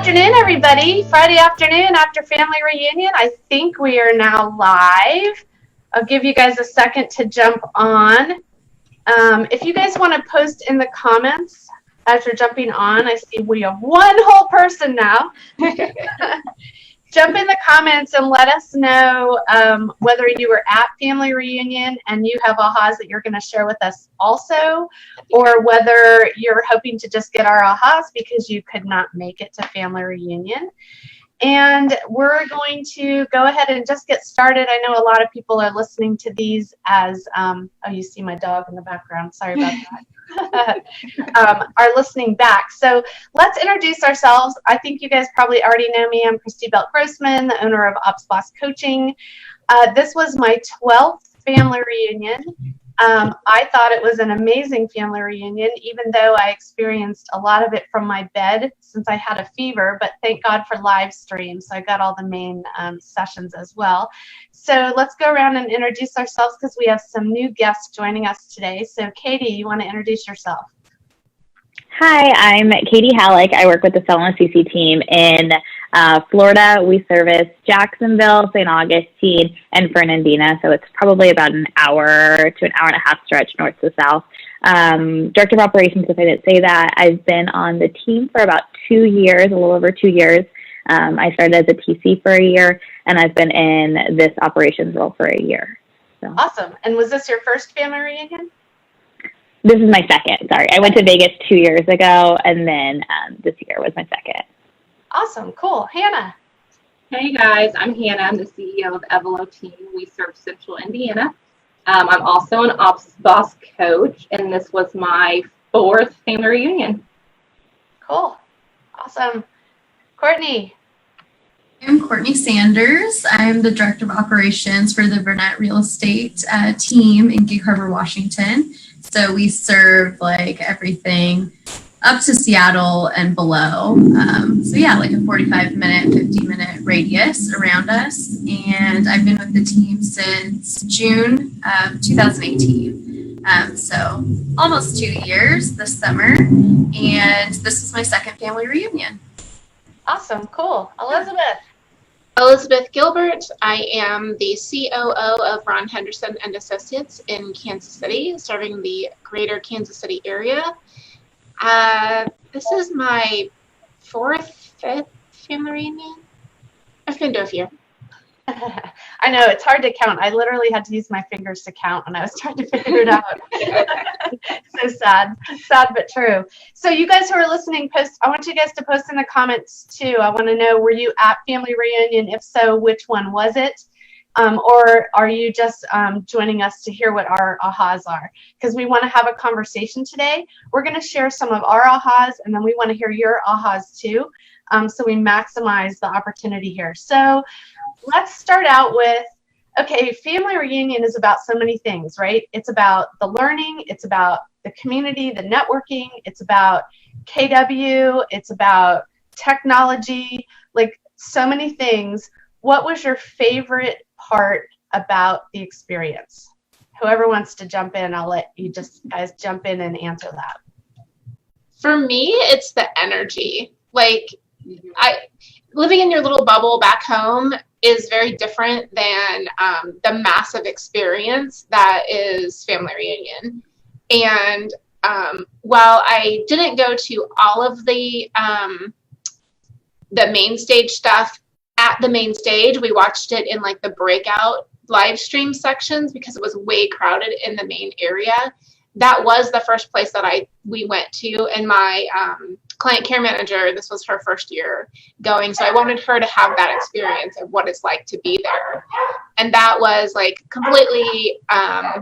afternoon, everybody. Friday afternoon after family reunion. I think we are now live. I'll give you guys a second to jump on. If you guys want to post in the comments as you're jumping on, I see we have one whole person now. Jump in the comments and let us know whether you were at family reunion and you have ahas that you're going to share with us also, or whether you're hoping to just get our ahas because you could not make it to family reunion. And we're going to go ahead and just get started. I know a lot of people are listening to these as, oh, you see my dog in the background. Sorry about that. Are listening back. So let's introduce ourselves. I think you guys probably already know me. I'm Christy Grossman, the owner of Ops Boss Coaching. This was my 12th family reunion. I thought it was an amazing family reunion, even though I experienced a lot of it from my bed since I had a fever, but thank God for live stream. So I got all the main sessions as well. So let's go around and introduce ourselves because we have some new guests joining us today. So Katy, you want to introduce yourself? Hi, I'm Katy Haluch. I work with the Selma CC team in Florida. We service Jacksonville, St. Augustine, and Fernandina, so it's probably about an hour to an hour and a half stretch north to south. Director of Operations, if I didn't say that, I've been on the team for about 2 years, a little over 2 years. I started as a TC for a year, and I've been in this operations role for a year. So. Awesome. And was this your first family reunion? This is my second. Sorry, I went to Vegas 2 years ago, and then this year was my second. Awesome, cool. Hannah. Hey guys, I'm Hannah. I'm the CEO of Evelo Team. We serve Central Indiana. I'm also an Ops Boss coach, and this was my 4th family reunion. Cool, awesome. Courtney. I'm Kourtney Sanders. I'm the Director of Operations for the Burnett Real Estate team in Gig Harbor, Washington. So we serve like everything up to Seattle and below. So yeah, like a 45-minute, 50-minute radius around us. And I've been with the team since June of 2018. So almost 2 years this summer. And this is my second family reunion. Awesome, cool. Elizabeth Gilbert. I am the COO of Ron Henderson and Associates in Kansas City, serving the greater Kansas City area. This is my 4th, 5th family reunion. I've been to a few. I know, it's hard to count. I literally had to use my fingers to count when I was trying to figure it out. So sad but true. So you guys who are listening, I want you guys to post in the comments too. I want to know, were you at family reunion? If so, which one was it? Or are you just joining us to hear what our ahas are? Because we want to have a conversation today. We're going to share some of our ahas, and then we want to hear your ahas too. So we maximize the opportunity here. So let's start out with, okay, family reunion is about so many things, right? It's about the learning, it's about the community, the networking, it's about KW, it's about technology, like so many things. What was your favorite part about the experience? Whoever wants to jump in, I'll let you just guys jump in and answer that. For me, it's the energy. Like, living in your little bubble back home is very different than the massive experience that is family reunion. And while I didn't go to all of the main stage stuff at the main stage, we watched it in like the breakout live stream sections because it was way crowded in the main area. That was the first place that we went to, and my client care manager, this was her first year going, so I wanted her to have that experience of what it's like to be there. And that was like completely, I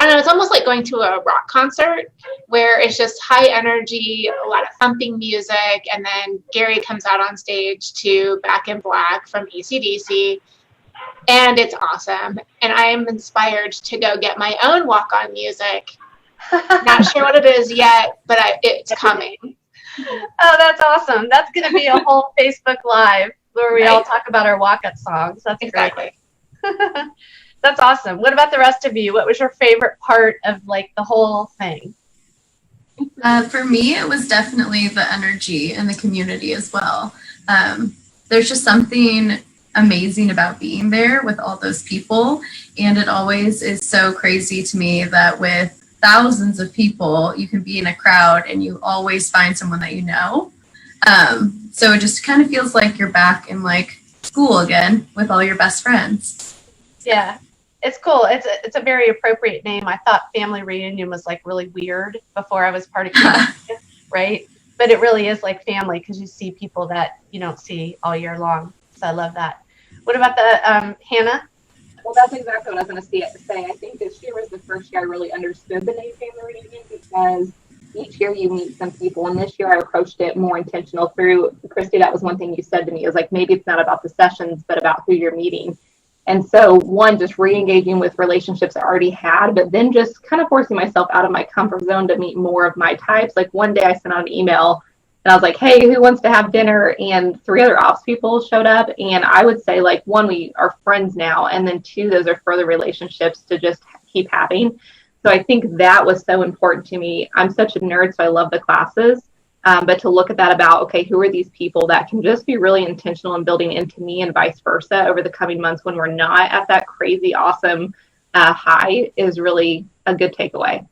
don't know, it's almost like going to a rock concert where it's just high energy, a lot of thumping music, and then Gary comes out on stage to Back in Black from AC/DC, and it's awesome. And I am inspired to go get my own walk-on music. Not sure what it is yet, but it's coming. Oh, that's awesome. That's going to be a whole Facebook Live where we all talk about our walk-up songs. That's exactly great. That's awesome. What about the rest of you? What was your favorite part of like the whole thing? For me, it was definitely the energy and the community as well. There's just something amazing about being there with all those people. And it always is so crazy to me that with thousands of people, you can be in a crowd and you always find someone that you know. So it just kind of feels like you're back in like school again with all your best friends. Yeah, it's cool. It's a very appropriate name. I thought family reunion was like really weird before I was part of it, right? But it really is like family because you see people that you don't see all year long. So I love that. What about the Hannah? Well, that's exactly what I was going to say. I think this year was the first year I really understood the name family reunion because each year you meet some people, and this year I approached it more intentional through Christy. That was one thing you said to me. It was like, maybe it's not about the sessions, but about who you're meeting. And so one, just re-engaging with relationships I already had, but then just kind of forcing myself out of my comfort zone to meet more of my types. Like one day I sent out an email and I was like, hey, who wants to have dinner? And 3 other ops people showed up. And I would say like, one, we are friends now. And then 2, those are further relationships to just keep having. So I think that was so important to me. I'm such a nerd, so I love the classes. But to look at that about, okay, who are these people that can just be really intentional in building into me and vice versa over the coming months when we're not at that crazy, awesome high is really a good takeaway.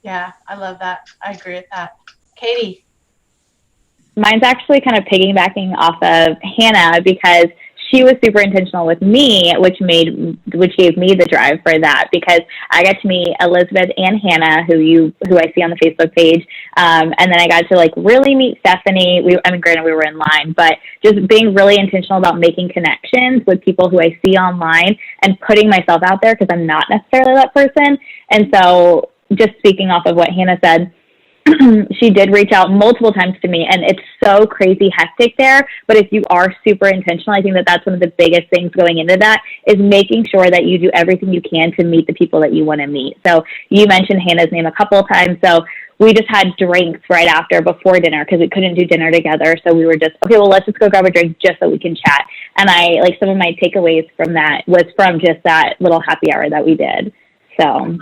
Yeah, I love that. I agree with that. Katy. Mine's actually kind of piggybacking off of Hannah because she was super intentional with me, which gave me the drive for that because I got to meet Elizabeth and Hannah, who I see on the Facebook page, and then I got to like really meet Stephanie. Granted we were in line, but just being really intentional about making connections with people who I see online and putting myself out there because I'm not necessarily that person. And so, just speaking off of what Hannah said. She did reach out multiple times to me, and it's so crazy hectic there. But if you are super intentional, I think that that's one of the biggest things going into that is making sure that you do everything you can to meet the people that you want to meet. So you mentioned Hannah's name a couple of times. So we just had drinks right after, before dinner, because we couldn't do dinner together. So we were just, okay, well, let's just go grab a drink just so we can chat. And some of my takeaways from that was from just that little happy hour that we did. So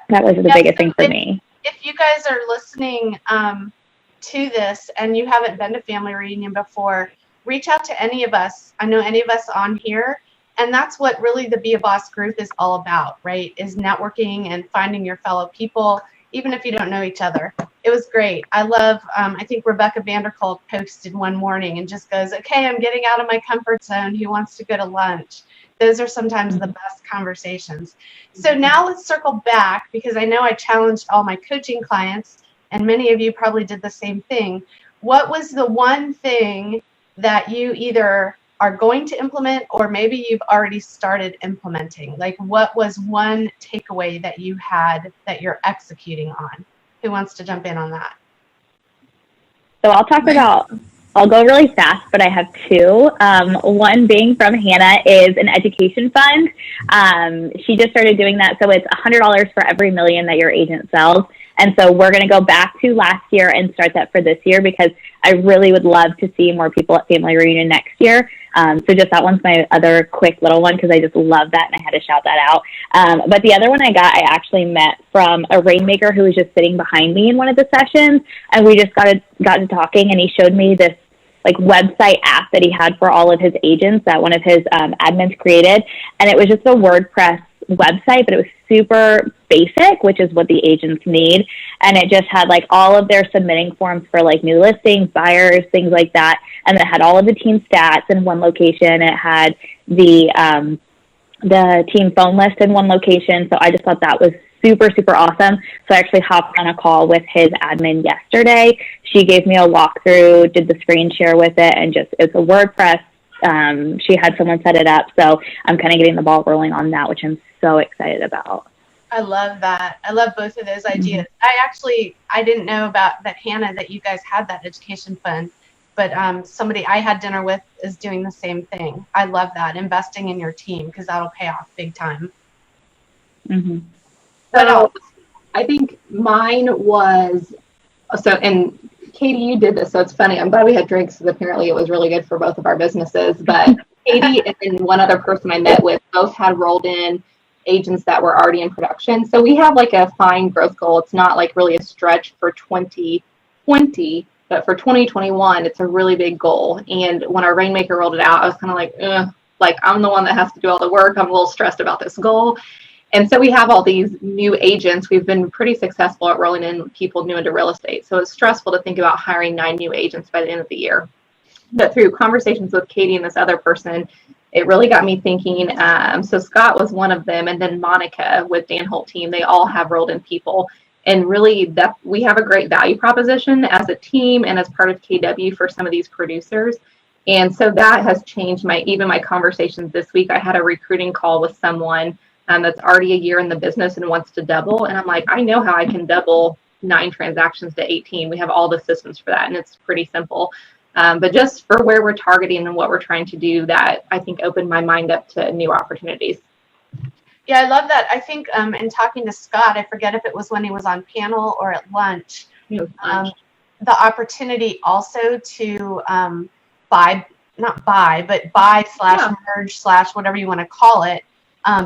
that was the biggest thing for me. If you guys are listening to this and you haven't been to family reunion before, reach out to any of us. I know any of us on here, and that's what really the Be a Boss group is all about, right? Is networking and finding your fellow people, even if you don't know each other. It was great. I love, I think Rebecca Vanderkolk posted one morning and just goes, okay, I'm getting out of my comfort zone. Who wants to go to lunch? Those are sometimes the best conversations. So now let's circle back because I know I challenged all my coaching clients and many of you probably did the same thing. What was the one thing that you either are going to implement or maybe you've already started implementing? Like what was one takeaway that you had that you're executing on? Who wants to jump in on that? So I'll go really fast, but I have 2. One being from Hannah is an education fund. She just started doing that. So it's $100 for every million that your agent sells. And so we're going to go back to last year and start that for this year because I really would love to see more people at Family Reunion next year. So just that one's my other quick little one because I just love that and I had to shout that out. But the other one I actually met from a rainmaker who was just sitting behind me in one of the sessions. And we just got to talking and he showed me this like website app that he had for all of his agents that one of his admins created. And it was just a WordPress website, but it was super basic, which is what the agents need. And it just had like all of their submitting forms for like new listings, buyers, things like that. And it had all of the team stats in one location. It had the team phone list in one location. So I just thought that was super, super awesome. So I actually hopped on a call with his admin yesterday. She gave me a walkthrough, did the screen share with it, and just, it's a WordPress. She had someone set it up. So I'm kind of getting the ball rolling on that, which I'm so excited about. I love that. I love both of those ideas. I didn't know about that, Hannah, that you guys had that education fund, but somebody I had dinner with is doing the same thing. I love that, investing in your team, because that'll pay off big time. Mm-hmm. So I think mine was, and Katy, you did this, so it's funny. I'm glad we had drinks, because apparently it was really good for both of our businesses. But Katy and one other person I met with both had rolled in agents that were already in production. So we have like a fine growth goal. It's not like really a stretch for 2020, But for 2021, it's a really big goal. And when our Rainmaker rolled it out, I was kind of like, ugh, like I'm the one that has to do all the work. I'm a little stressed about this goal. And so we have all these new agents. We've been pretty successful at rolling in people new into real estate. So it's stressful to think about hiring 9 new agents by the end of the year. But through conversations with Katy and this other person, it really got me thinking. So Scott was one of them, and then Monica with Dan Holt team, they all have rolled in people. And really, that we have a great value proposition as a team and as part of KW for some of these producers. And so that has changed my conversations this week. I had a recruiting call with someone that's already a year in the business and wants to double. And I'm like, I know how I can double 9 transactions to 18. We have all the systems for that, and it's pretty simple. But just for where we're targeting and what we're trying to do, that I think opened my mind up to new opportunities. Yeah, I love that. I think in talking to Scott, I forget if it was when he was on panel or at lunch, the opportunity also to buy / merge / whatever you want to call it,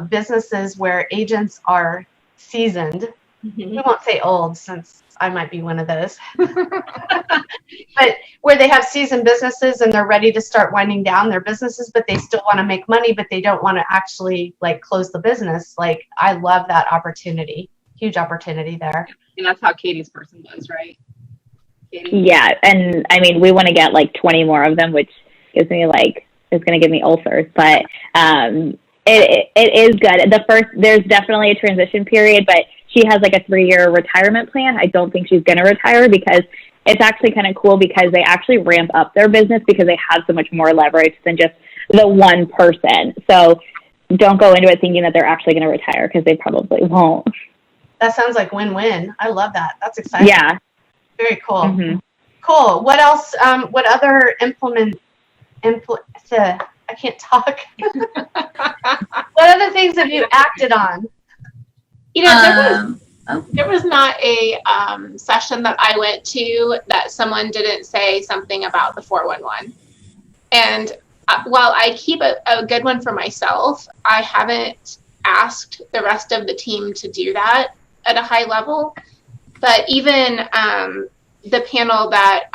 businesses where agents are seasoned. Mm-hmm. We won't say old, since I might be one of those, but where they have seasoned businesses and they're ready to start winding down their businesses, but they still want to make money, but they don't want to actually like close the business. Like, I love that opportunity. Huge opportunity there. And that's how Katy's person was, right? Katy? Yeah. And I mean, we want to get like 20 more of them, which gives me it's going to give me ulcers, but it is good. There's definitely a transition period, but she has like a 3-year retirement plan. I don't think she's going to retire, because it's actually kind of cool, because they actually ramp up their business because they have so much more leverage than just the one person. So don't go into it thinking that they're actually going to retire, because they probably won't. That sounds like win-win. I love that. That's exciting. Yeah. Very cool. Mm-hmm. Cool. What else? What other I can't talk. What other things have you acted on? You know, there was not a session that I went to that someone didn't say something about the 411. And while I keep a good one for myself, I haven't asked the rest of the team to do that at a high level. But even the panel that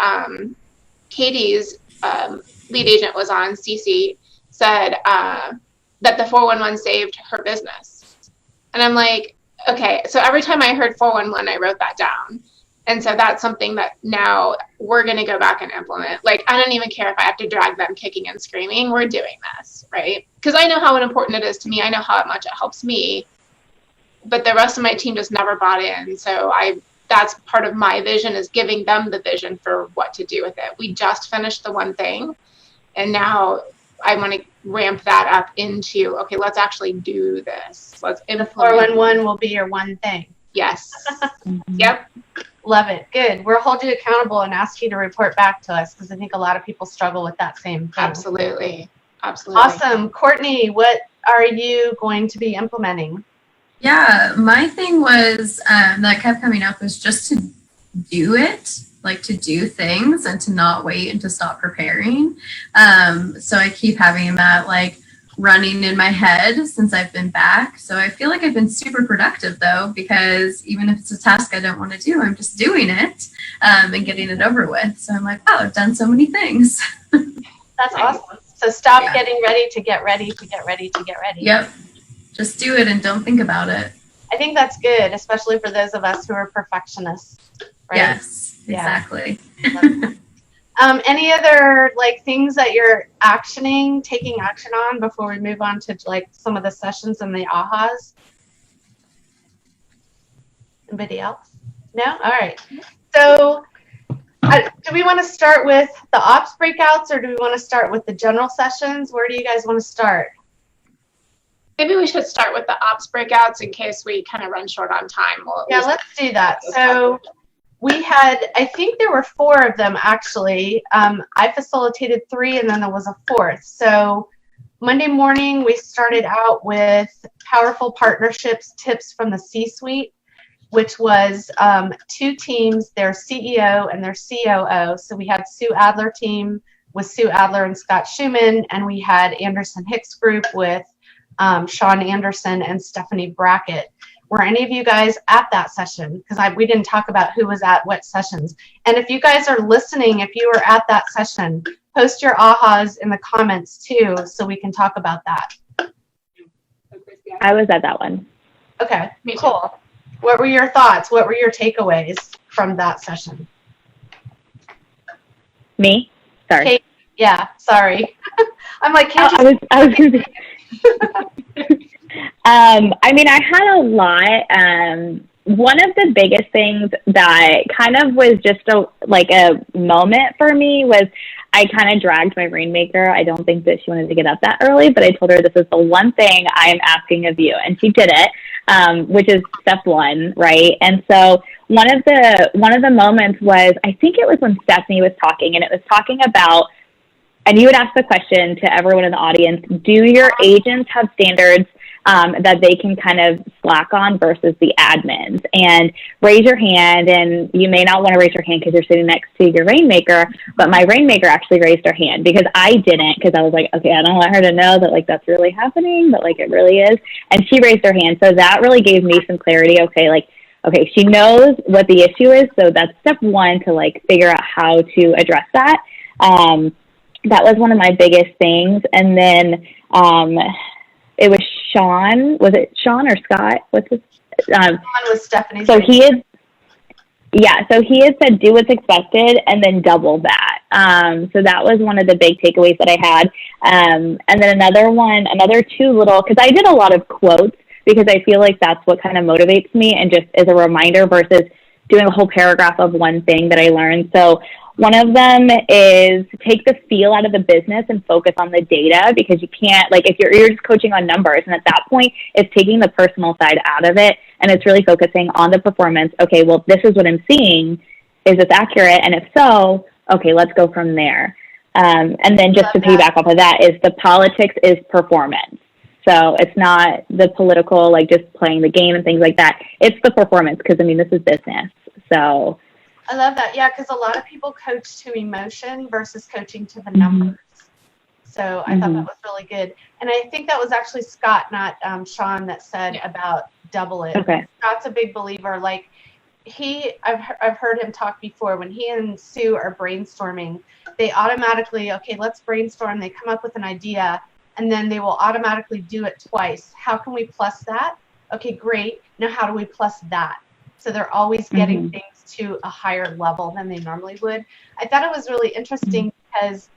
Katy's lead agent was on, Cece, said that the 411 saved her business. And I'm like, okay, so every time I heard 411, I wrote that down. And so that's something that now we're going to go back and implement. Like, I don't even care if I have to drag them kicking and screaming. We're doing this, right? Because I know how important it is to me. I know how much it helps me. But the rest of my team just never bought in. So that's part of my vision, is giving them the vision for what to do with it. We just finished the one thing. And now I want to ramp that up into, okay, let's actually do this. Let's implement. The 411 will be your one thing. Yes. Yep. Love it. Good. We'll hold you accountable and ask you to report back to us, because I think a lot of people struggle with that same thing. Absolutely. Awesome. Courtney, what are you going to be implementing? Yeah, my thing was that kept coming up was just to do it. Like, to do things and to not wait and to stop preparing. So I keep having that like running in my head since I've been back. So I feel like I've been super productive, though, because even if it's a task I don't want to do, I'm just doing it and getting it over with. So I'm like, wow, I've done so many things. That's awesome. So stop getting ready to get ready to get ready to get ready. Yep. Just do it and don't think about it. I think that's good, especially for those of us who are perfectionists. Right? Yes. Exactly. Any other like things that you're taking action on before we move on to like some of the sessions and the ahas? Anybody else? No? All right. So do we want to start with the ops breakouts, or do we want to start with the general sessions? Where do you guys want to start? Maybe we should start with the ops breakouts in case we kind of run short on time. Let's do that. So we had, I think there were 4 of them actually. I facilitated 3 and then there was a 4th. So Monday morning, we started out with powerful partnerships tips from the C-suite, which was 2 teams, their CEO and their COO. So we had Sue Adler team with Sue Adler and Scott Schumann, and we had Anderson Hicks group with Sean Anderson and Stephanie Brackett. Were any of you guys at that session? Because we didn't talk about who was at what sessions. And if you guys are listening, if you were at that session, post your ahas in the comments too, so we can talk about that. I was at that one. Okay, cool. What were your thoughts? What were your takeaways from that session? Me? Sorry. Kate, yeah, sorry. I'm like, I was going to I mean, I had a lot. One of the biggest things that kind of was just a moment for me was I kind of dragged my rainmaker. I don't think that she wanted to get up that early, but I told her this is the one thing I am asking of you, and she did it, which is step one, right? And so one of the moments was, I think it was when Stephanie was talking, and it was talking about, and you would ask the question to everyone in the audience, do your agents have standards that they can kind of slack on versus the admins? And raise your hand, and you may not want to raise your hand because you're sitting next to your rainmaker, but my rainmaker actually raised her hand because I didn't, because I was like, okay, I don't want her to know that like that's really happening, but like it really is. And she raised her hand. So that really gave me some clarity. Okay, she knows what the issue is. So that's step one, to like figure out how to address that. That was one of my biggest things. And then, it was Sean. Was it Sean or Scott? What's his? Sean was Stephanie's. So he had said do what's expected and then double that. So that was one of the big takeaways that I had. And then another two little, because I did a lot of quotes because I feel like that's what kind of motivates me and just is a reminder versus doing a whole paragraph of one thing that I learned. So one of them is take the feel out of the business and focus on the data, because you can't, like, if you're just coaching on numbers, and at that point it's taking the personal side out of it and it's really focusing on the performance. Okay, well, this is what I'm seeing. Is this accurate? And if so, okay, let's go from there. And then just to piggyback off of that is the politics is performance. So it's not the political, like just playing the game and things like that. It's the performance, because I mean, this is business. So I love that. Yeah, because a lot of people coach to emotion versus coaching to the numbers. So I thought that was really good. And I think that was actually Scott, not Sean, that said about double it. Okay. Scott's a big believer. Like I've heard him talk before. When he and Sue are brainstorming, they automatically, okay, let's brainstorm. They come up with an idea, and then they will automatically do it twice. How can we plus that? Okay, great. Now how do we plus that? So they're always getting things to a higher level than they normally would. I thought it was really interesting because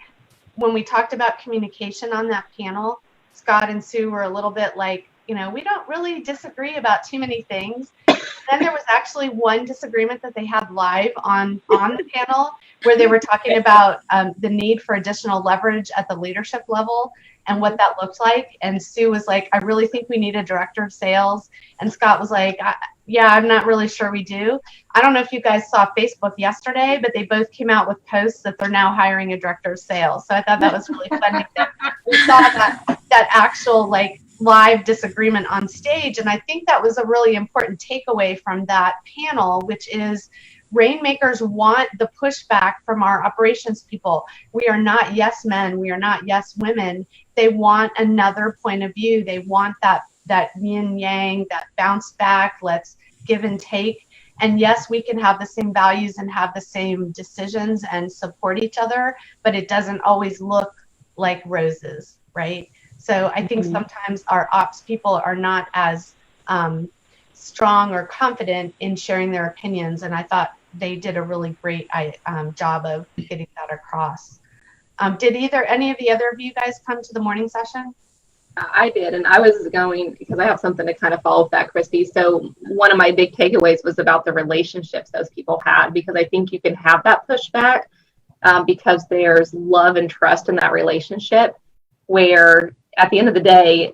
when we talked about communication on that panel, Scott and Sue were a little bit like, we don't really disagree about too many things. Then there was actually one disagreement that they had live on the panel where they were talking about the need for additional leverage at the leadership level and what that looked like. And Sue was like, I really think we need a director of sales. And Scott was like, yeah, I'm not really sure we do. I don't know if you guys saw Facebook yesterday, but they both came out with posts that they're now hiring a director of sales. So I thought that was really funny that we saw that actual like live disagreement on stage. And I think that was a really important takeaway from that panel, which is rainmakers want the pushback from our operations people. We are not yes men. We are not yes women. They want another point of view. They want that yin yang, that bounce back, let's give and take. And yes, we can have the same values and have the same decisions and support each other, but it doesn't always look like roses, right? So I think sometimes our ops people are not as strong or confident in sharing their opinions. And I thought they did a really great job of getting that across. Did any of the other of you guys come to the morning session? I did, and I was going because I have something to kind of follow up that, Christy. So one of my big takeaways was about the relationships those people had, because I think you can have that pushback because there's love and trust in that relationship, where at the end of the day,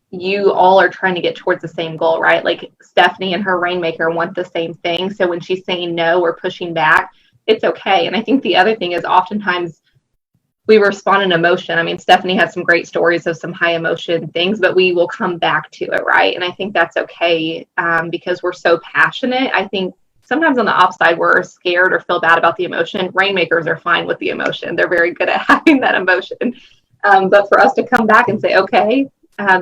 you all are trying to get towards the same goal, right? Like Stephanie and her rainmaker want the same thing. So when she's saying no or pushing back, it's okay. And I think the other thing is oftentimes we respond in emotion. I mean, Stephanie has some great stories of some high emotion things, but we will come back to it, right? And I think that's okay because we're so passionate. I think sometimes on the ops side, we're scared or feel bad about the emotion. Rainmakers are fine with the emotion. They're very good at having that emotion. But for us to come back and say, okay,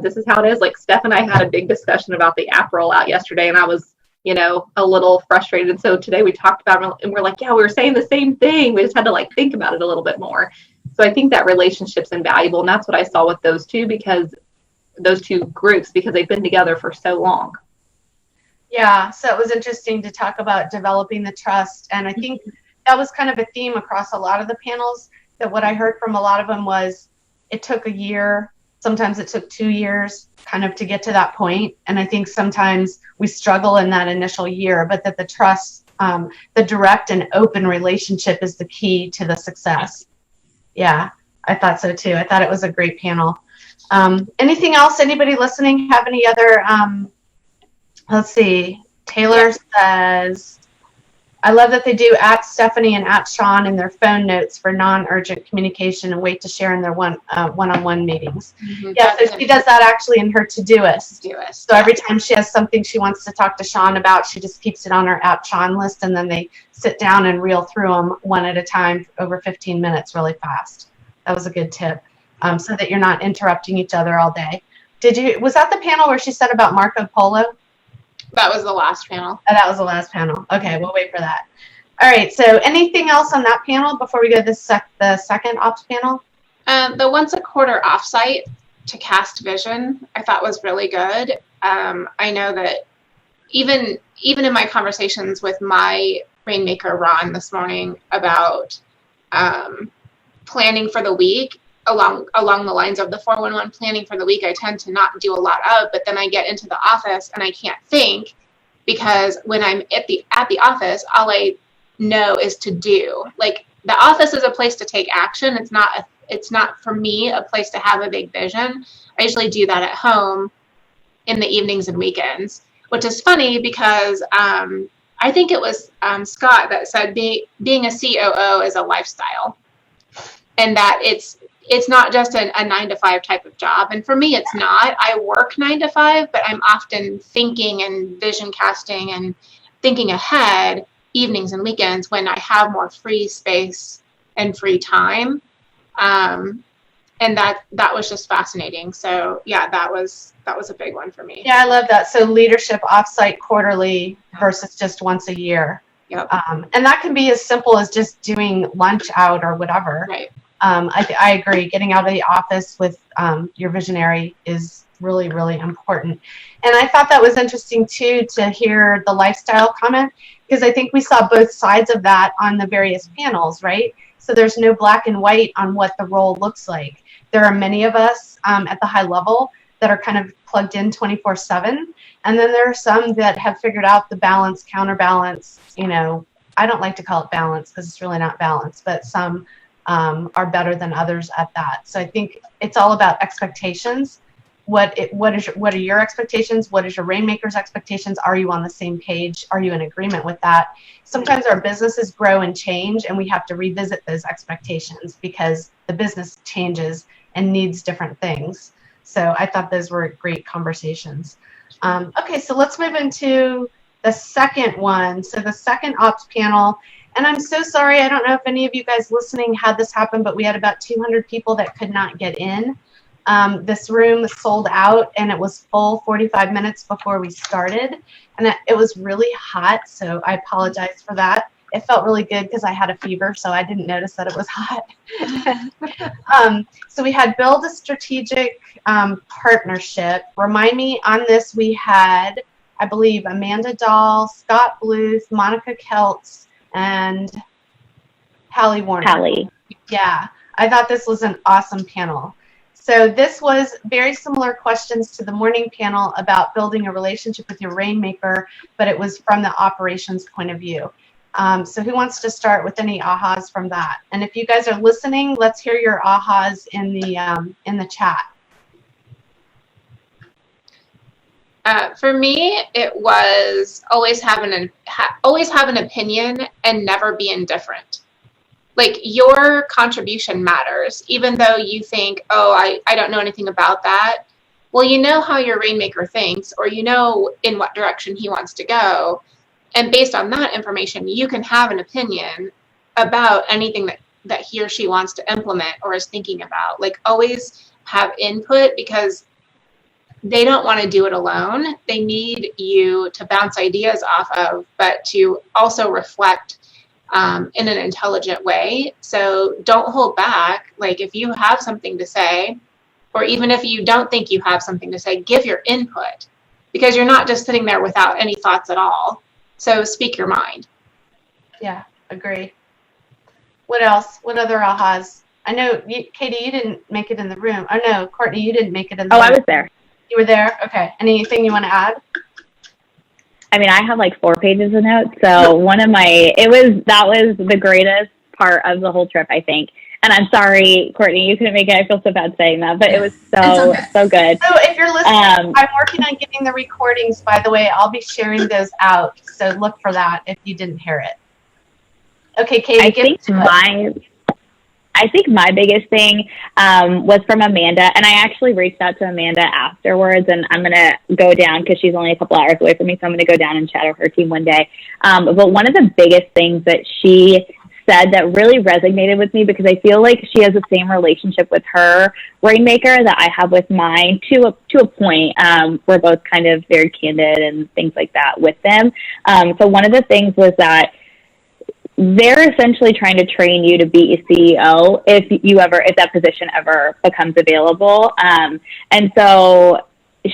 this is how it is. Like Steph and I had a big discussion about the app rollout yesterday, and I was, a little frustrated. And so today we talked about it, and we're like, yeah, we were saying the same thing. We just had to like think about it a little bit more. So I think that relationship's invaluable, and that's what I saw with those two groups, because they've been together for so long. Yeah, so it was interesting to talk about developing the trust, and I think that was kind of a theme across a lot of the panels, that what I heard from a lot of them was it took a year, sometimes it took 2 years kind of to get to that point, and I think sometimes we struggle in that initial year, but that the trust, the direct and open relationship is the key to the success. Yeah, I thought so too. I thought it was a great panel. Anything else? Anybody listening have any other let's see. Taylor says, I love that they do at Stephanie and at Sean in their phone notes for non-urgent communication and wait to share in their one-on-one meetings. Mm-hmm. Yeah, so she does that actually in her to-doist. So every time she has something she wants to talk to Sean about, she just keeps it on her at Sean list, and then they sit down and reel through them one at a time over 15 minutes really fast. That was a good tip, so that you're not interrupting each other all day. Was that the panel where she said about Marco Polo? That was the last panel. Oh, that was the last panel. Okay, we'll wait for that. All right, so anything else on that panel before we go to the second ops panel? The once a quarter offsite to cast vision, I thought was really good. I know that even in my conversations with my rainmaker, Ron, this morning about planning for the week, along the lines of the 411 planning for the week, I tend to not do a lot of, but then I get into the office and I can't think, because when I'm at the office, all I know is to do. Like, the office is a place to take action. It's not for me a place to have a big vision. I usually do that at home in the evenings and weekends, which is funny because I think it was Scott that said being a COO is a lifestyle, and that it's not just a 9-to-5 type of job. And for me, it's not. I work 9 to 5, but I'm often thinking and vision casting and thinking ahead evenings and weekends when I have more free space and free time. And that was just fascinating. So yeah, that was a big one for me. Yeah, I love that. So leadership offsite quarterly versus just once a year. Yep. And that can be as simple as just doing lunch out or whatever. Right. I agree. Getting out of the office with your visionary is really, really important. And I thought that was interesting, too, to hear the lifestyle comment, because I think we saw both sides of that on the various panels, right? So there's no black and white on what the role looks like. There are many of us at the high level that are kind of plugged in 24/7. And then there are some that have figured out the balance, counterbalance. I don't like to call it balance because it's really not balance, but some are better than others at that. So I think it's all about expectations. What are your expectations? What is your rainmaker's expectations? Are you on the same page? Are you in agreement with that? Sometimes our businesses grow and change, and we have to revisit those expectations because the business changes and needs different things. So I thought those were great conversations. Okay, so let's move into the second one. So the second ops panel. And I'm so sorry, I don't know if any of you guys listening had this happen, but we had about 200 people that could not get in. This room sold out, and it was full 45 minutes before we started. And it was really hot, so I apologize for that. It felt really good because I had a fever, so I didn't notice that it was hot. So we had build a strategic partnership. Remind me, on this we had, I believe, Amanda Dahl, Scott Bluth, Monica Keltz, and Hallie Warner. Hallie. Yeah, I thought this was an awesome panel. So this was very similar questions to the morning panel about building a relationship with your rainmaker, but it was from the operations point of view. So who wants to start with any ahas from that? And if you guys are listening, let's hear your ahas in the chat. For me, it was always have an opinion and never be indifferent. Like, your contribution matters, even though you think, oh, I don't know anything about that. Well, you know how your rainmaker thinks, or you know in what direction he wants to go. And based on that information, you can have an opinion about anything that he or she wants to implement or is thinking about. Like, always have input, because they don't want to do it alone. They need you to bounce ideas off of, but to also reflect in an intelligent way. So don't hold back. Like if you have something to say, or even if you don't think you have something to say, give your input, because you're not just sitting there without any thoughts at all. So speak your mind. Yeah, agree. What else? What other ahas? I know, Katie, you didn't make it in the room. Oh, no, Kourtney, you didn't make it in the room. I was there. You were there? Okay. Anything you want to add? I mean, I have like 4 pages of notes. So that was the greatest part of the whole trip, I think. And I'm sorry, Kourtney, you couldn't make it. I feel so bad saying that, but it was so good. So if you're listening, I'm working on getting the recordings, by the way. I'll be sharing those out. So look for that if you didn't hear it. Okay, Katie, I think my biggest thing was from Amanda, and I actually reached out to Amanda afterwards, and I'm going to go down because she's only a couple hours away from me, so I'm going to go down and chat with her team one day. But one of the biggest things that she said that really resonated with me, because I feel like she has the same relationship with her rainmaker that I have with mine to a point. We're both kind of very candid and things like that with them. So one of the things was that they're essentially trying to train you to be a CEO if that position ever becomes available. And so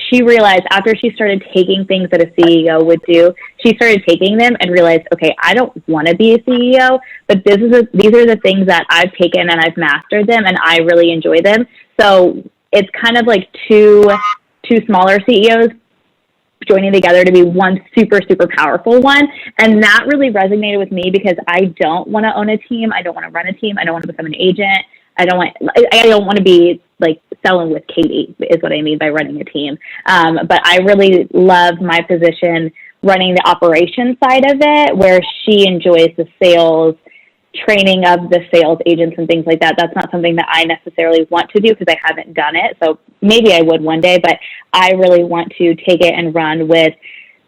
she realized after she started taking things that a CEO would do, she started taking them and realized, okay, I don't want to be a CEO, but these are the things that I've taken and I've mastered them and I really enjoy them. So it's kind of like two smaller CEOs joining together to be one super, super powerful one. And that really resonated with me because I don't want to own a team. I don't want to run a team. I don't want to become an agent. I don't want to be like selling with Katie is what I mean by running a team. But I really love my position running the operations side of it, where she enjoys the sales training of the sales agents and things like that. That's not something that I necessarily want to do because I haven't done it. So maybe I would one day, but I really want to take it and run with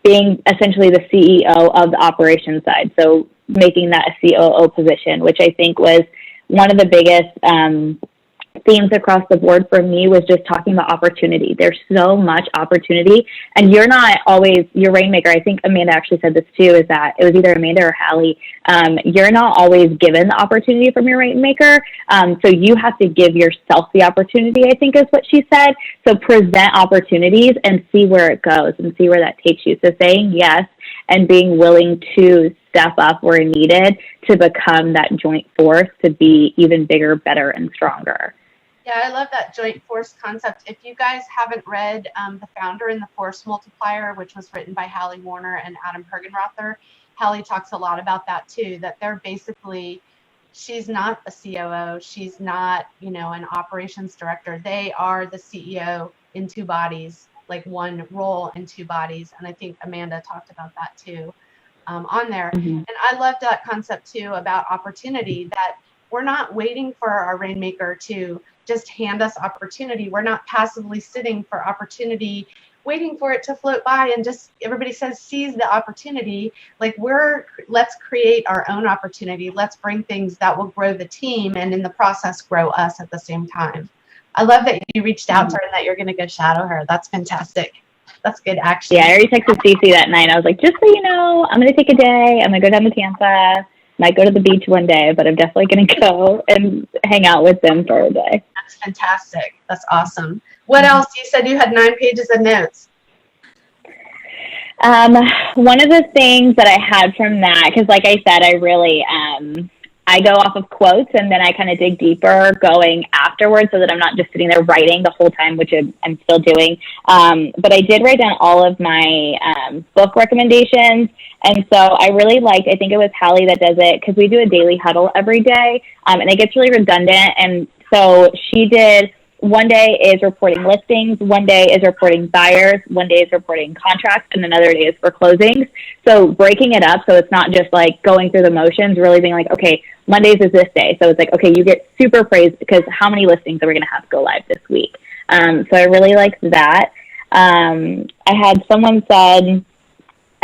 being essentially the CEO of the operations side. So making that a COO position, which I think was one of the biggest themes across the board for me, was just talking about opportunity. There's so much opportunity, and you're not always your rainmaker. I think Amanda actually said this too, is that it was either Amanda or Hallie. You're not always given the opportunity from your rainmaker. So you have to give yourself the opportunity, I think is what she said. So present opportunities and see where it goes and see where that takes you. So saying yes and being willing to step up where needed to become that joint force to be even bigger, better, and stronger. Yeah, I love that joint force concept. If you guys haven't read The Founder and the Force Multiplier, which was written by Hallie Warner and Adam Pergenrother, Hallie talks a lot about that too, that they're basically, she's not a COO, she's not, an operations director. They are the CEO in 2 bodies, like one role in 2 bodies. And I think Amanda talked about that too on there. Mm-hmm. And I loved that concept too about opportunity, that we're not waiting for our rainmaker to just hand us opportunity. We're not passively sitting for opportunity, waiting for it to float by and just everybody says seize the opportunity. Like let's create our own opportunity. Let's bring things that will grow the team and in the process grow us at the same time. I love that you reached out to her and that you're going to go shadow her. That's fantastic. That's good action. Yeah, I already texted Cece that night. I was like, just so you know, I'm going to take a day. I'm going to go down to Tampa. Might go to the beach one day, but I'm definitely going to go and hang out with them for a day. That's fantastic. That's awesome. What else? You said you had 9 pages of notes. One of the things that I had from that, because like I said, I really, I go off of quotes and then I kind of dig deeper going afterwards so that I'm not just sitting there writing the whole time, which I'm still doing. But I did write down all of my book recommendations. And so I really liked, I think it was Hallie that does it, because we do a daily huddle every day, and it gets really redundant. And so she did, one day is reporting listings, one day is reporting buyers, one day is reporting contracts, and another day is for closings. So breaking it up so it's not just like going through the motions, really being like, okay, Mondays is this day. So it's like, okay, you get super praised because how many listings are we going to have to go live this week? So I really liked that. I had someone said,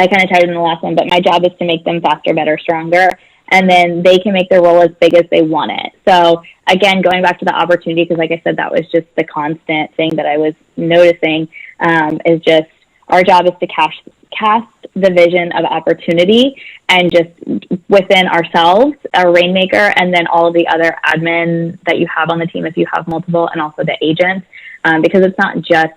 I kind of tried it in the last one, but my job is to make them faster, better, stronger. and then they can make their role as big as they want it. So again, going back to the opportunity, because like I said, that was just the constant thing that I was noticing, is just our job is to cast the vision of opportunity, and just within ourselves, our rainmaker, and then all of the other admin that you have on the team if you have multiple, and also the agents, because it's not just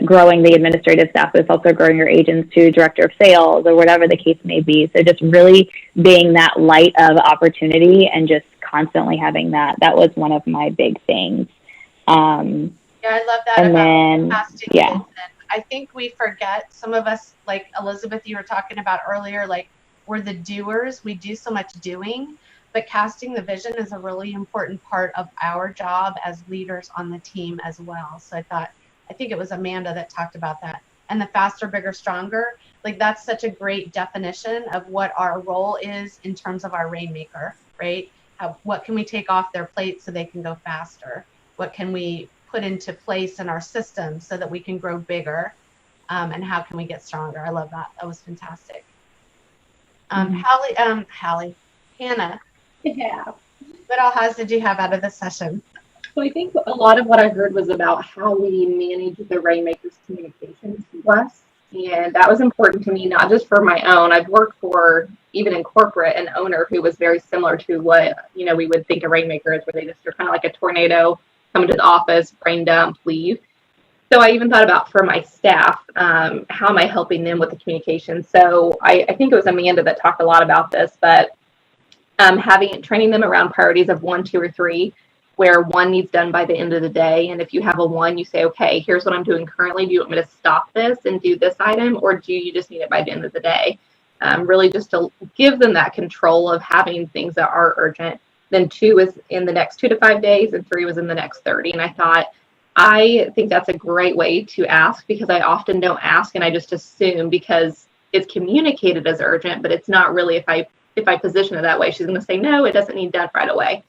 growing the administrative staff, but it's also growing your agents to director of sales or whatever the case may be. So just really being that light of opportunity and just constantly having that was one of my big things. Yeah, I love that. And about then, casting yeah. vision. I think we forget, some of us, like Elizabeth, you were talking about earlier, like we're the doers. We do so much doing, but casting the vision is a really important part of our job as leaders on the team as well. So I think it was Amanda that talked about that. And the faster, bigger, stronger, like that's such a great definition of what our role is in terms of our rainmaker, right? What can we take off their plate so they can go faster? What can we put into place in our system so that we can grow bigger? And how can we get stronger? I love that. That was fantastic. Hannah, Yeah. what all did you have out of this session? So I think a lot of what I heard was about how we manage the rainmakers' communications to us. And that was important to me, not just for my own. I've worked for, even in corporate, an owner who was very similar to what, we would think a rainmaker is, where they just are kind of like a tornado, come into the office, brain dump, leave. So I even thought about for my staff, how am I helping them with the communication? So I think it was Amanda that talked a lot about this, but training them around priorities of 1, 2, or 3, where 1 needs done by the end of the day. And if you have a 1, you say, okay, here's what I'm doing currently. Do you want me to stop this and do this item, or do you just need it by the end of the day? Really just to give them that control of having things that are urgent. Then 2 is in the next 2 to 5 days, and 3 was in the next 30. And I think that's a great way to ask, because I often don't ask and I just assume because it's communicated as urgent, but it's not really. If I position it that way, she's going to say, no, it doesn't need done right away.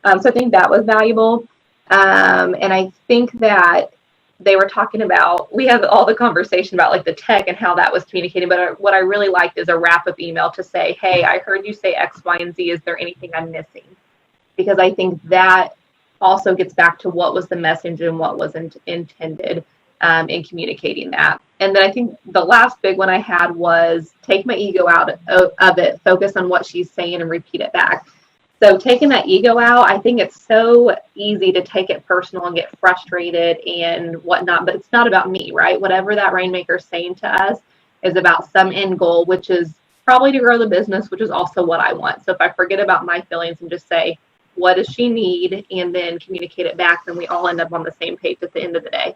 So I think that was valuable. And I think that they were talking about, we have all the conversation about like the tech and how that was communicated. But what I really liked is a wrap-up email to say, hey, I heard you say X, Y, and Z. Is there anything I'm missing? Because I think that also gets back to what was the message and what was intended in communicating that. And then I think the last big one I had was take my ego out of it, focus on what she's saying and repeat it back. So taking that ego out, I think it's so easy to take it personal and get frustrated and whatnot, but it's not about me, right? Whatever that rainmaker is saying to us is about some end goal, which is probably to grow the business, which is also what I want. So if I forget about my feelings and just say, what does she need? And then communicate it back, then we all end up on the same page at the end of the day.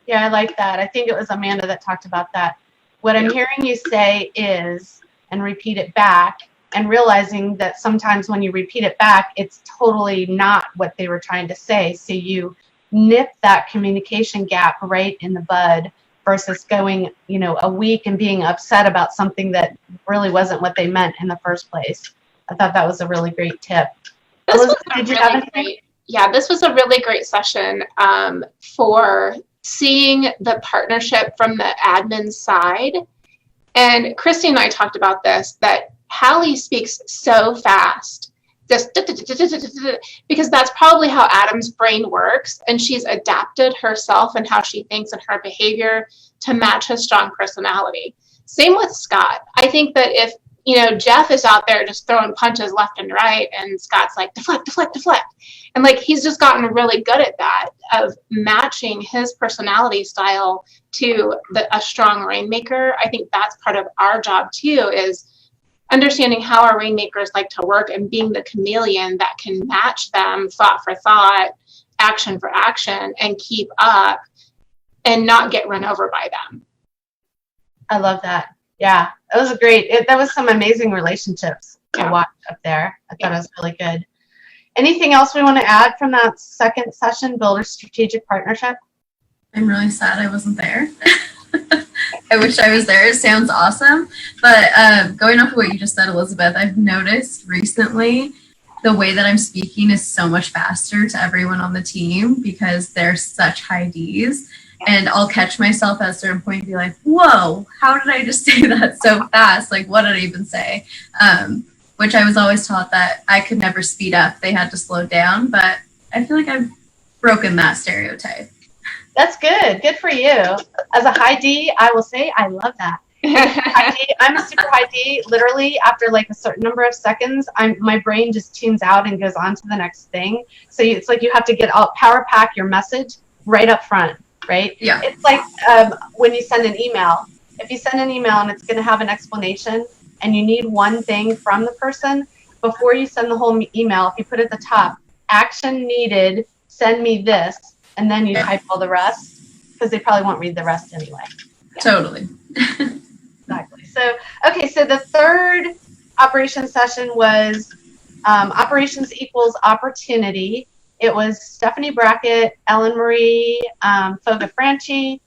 Yeah, I like that. I think it was Amanda that talked about that. What I'm hearing you say is, and repeat it back, and realizing that sometimes when you repeat it back, it's totally not what they were trying to say. So you nip that communication gap right in the bud versus going, a week and being upset about something that really wasn't what they meant in the first place. I thought that was a really great tip. This was a really great session for seeing the partnership from the admin side. And Christy and I talked about this, that Hallie speaks so fast, just because that's probably how Adam's brain works. And she's adapted herself and how she thinks and her behavior to match his strong personality. Same with Scott. I think that if, Jeff is out there just throwing punches left and right, and Scott's like, deflect, deflect, deflect. And like, he's just gotten really good at that, of matching his personality style to a strong rainmaker. I think that's part of our job too, is understanding how our rainmakers like to work and being the chameleon that can match them thought for thought, action for action, and keep up and not get run over by them. I love that. Yeah, that was that was some amazing relationships to watch up there. I thought it was really good. Anything else we want to add from that second session, Build a Strategic Partnership? I'm really sad I wasn't there. I wish I was there. It sounds awesome. But going off of what you just said, Elizabeth, I've noticed recently the way that I'm speaking is so much faster to everyone on the team because they're such high Ds. And I'll catch myself at a certain point and be like, whoa, how did I just say that so fast? Like, what did I even say? which I was always taught that I could never speed up. They had to slow down, but I feel like I've broken that stereotype. That's good. Good for you. As a high D, I will say I love that. High D, I'm a super high D. Literally, after like a certain number of seconds, my brain just tunes out and goes on to the next thing. So it's like you have to power pack your message right up front, right? Yeah. It's like when you send an email. If you send an email and it's going to have an explanation and you need one thing from the person, before you send the whole email, if you put at the top, action needed, send me this, and then you type all the rest, because they probably won't read the rest anyway. Yeah. Totally. Exactly. So, okay, so the third operations session was operations equals opportunity. It was Stephanie Brackett, Ellen Marie Foga Franchi.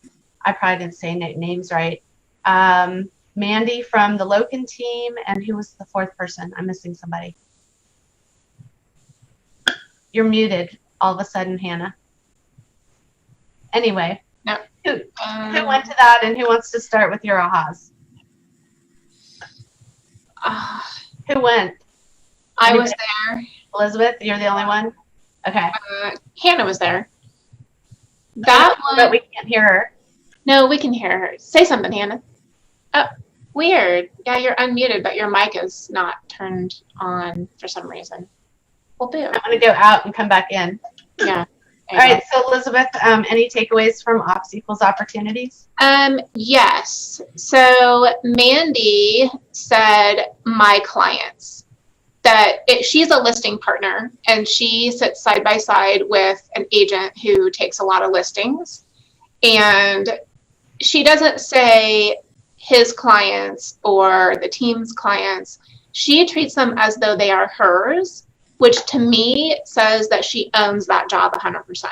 I probably didn't say names right. Mandy from the Loken team, and who was the fourth person? I'm missing somebody. You're muted all of a sudden, Hannah. Anyway, no. Who went to that, and who wants to start with your ahas? Who went? I was there. Elizabeth, you're the only one? Okay. Hannah was there. That one. But we can't hear her. No, we can hear her. Say something, Hannah. Oh, weird. Yeah, you're unmuted, but your mic is not turned on for some reason. Well, do. I'm going to go out and come back in. Yeah. All right, so Elizabeth, any takeaways from Ops Equals Opportunities? Yes. So Mandy said my clients, that she's a listing partner and she sits side by side with an agent who takes a lot of listings. And she doesn't say his clients or the team's clients. She treats them as though they are hers, which to me says that she owns that job 100%.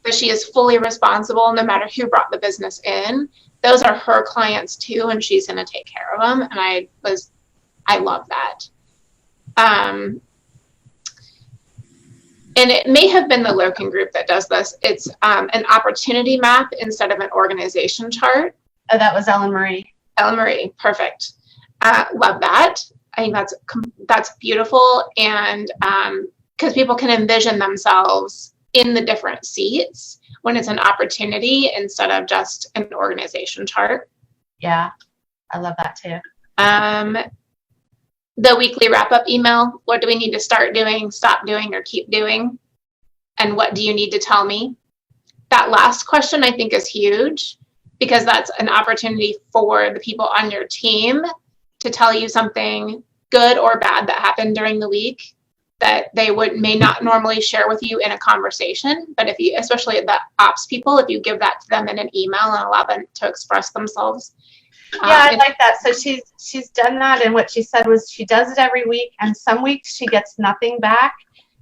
That she is fully responsible no matter who brought the business in. Those are her clients too, and she's going to take care of them. And I love that. And it may have been the Loken group that does this. It's an opportunity map instead of an organization chart. Oh, that was Ellen Marie. Ellen Marie, perfect. Love that. I think that's beautiful, and because people can envision themselves in the different seats when it's an opportunity instead of just an organization chart. Yeah, I love that too. The weekly wrap-up email, what do we need to start doing, stop doing, or keep doing? And what do you need to tell me? That last question I think is huge, because that's an opportunity for the people on your team to tell you something good or bad that happened during the week that they may not normally share with you in a conversation. But if you, especially the ops people, if you give that to them in an email and allow them to express themselves. Yeah, I like that. So she's done that, and what she said was she does it every week, and some weeks she gets nothing back,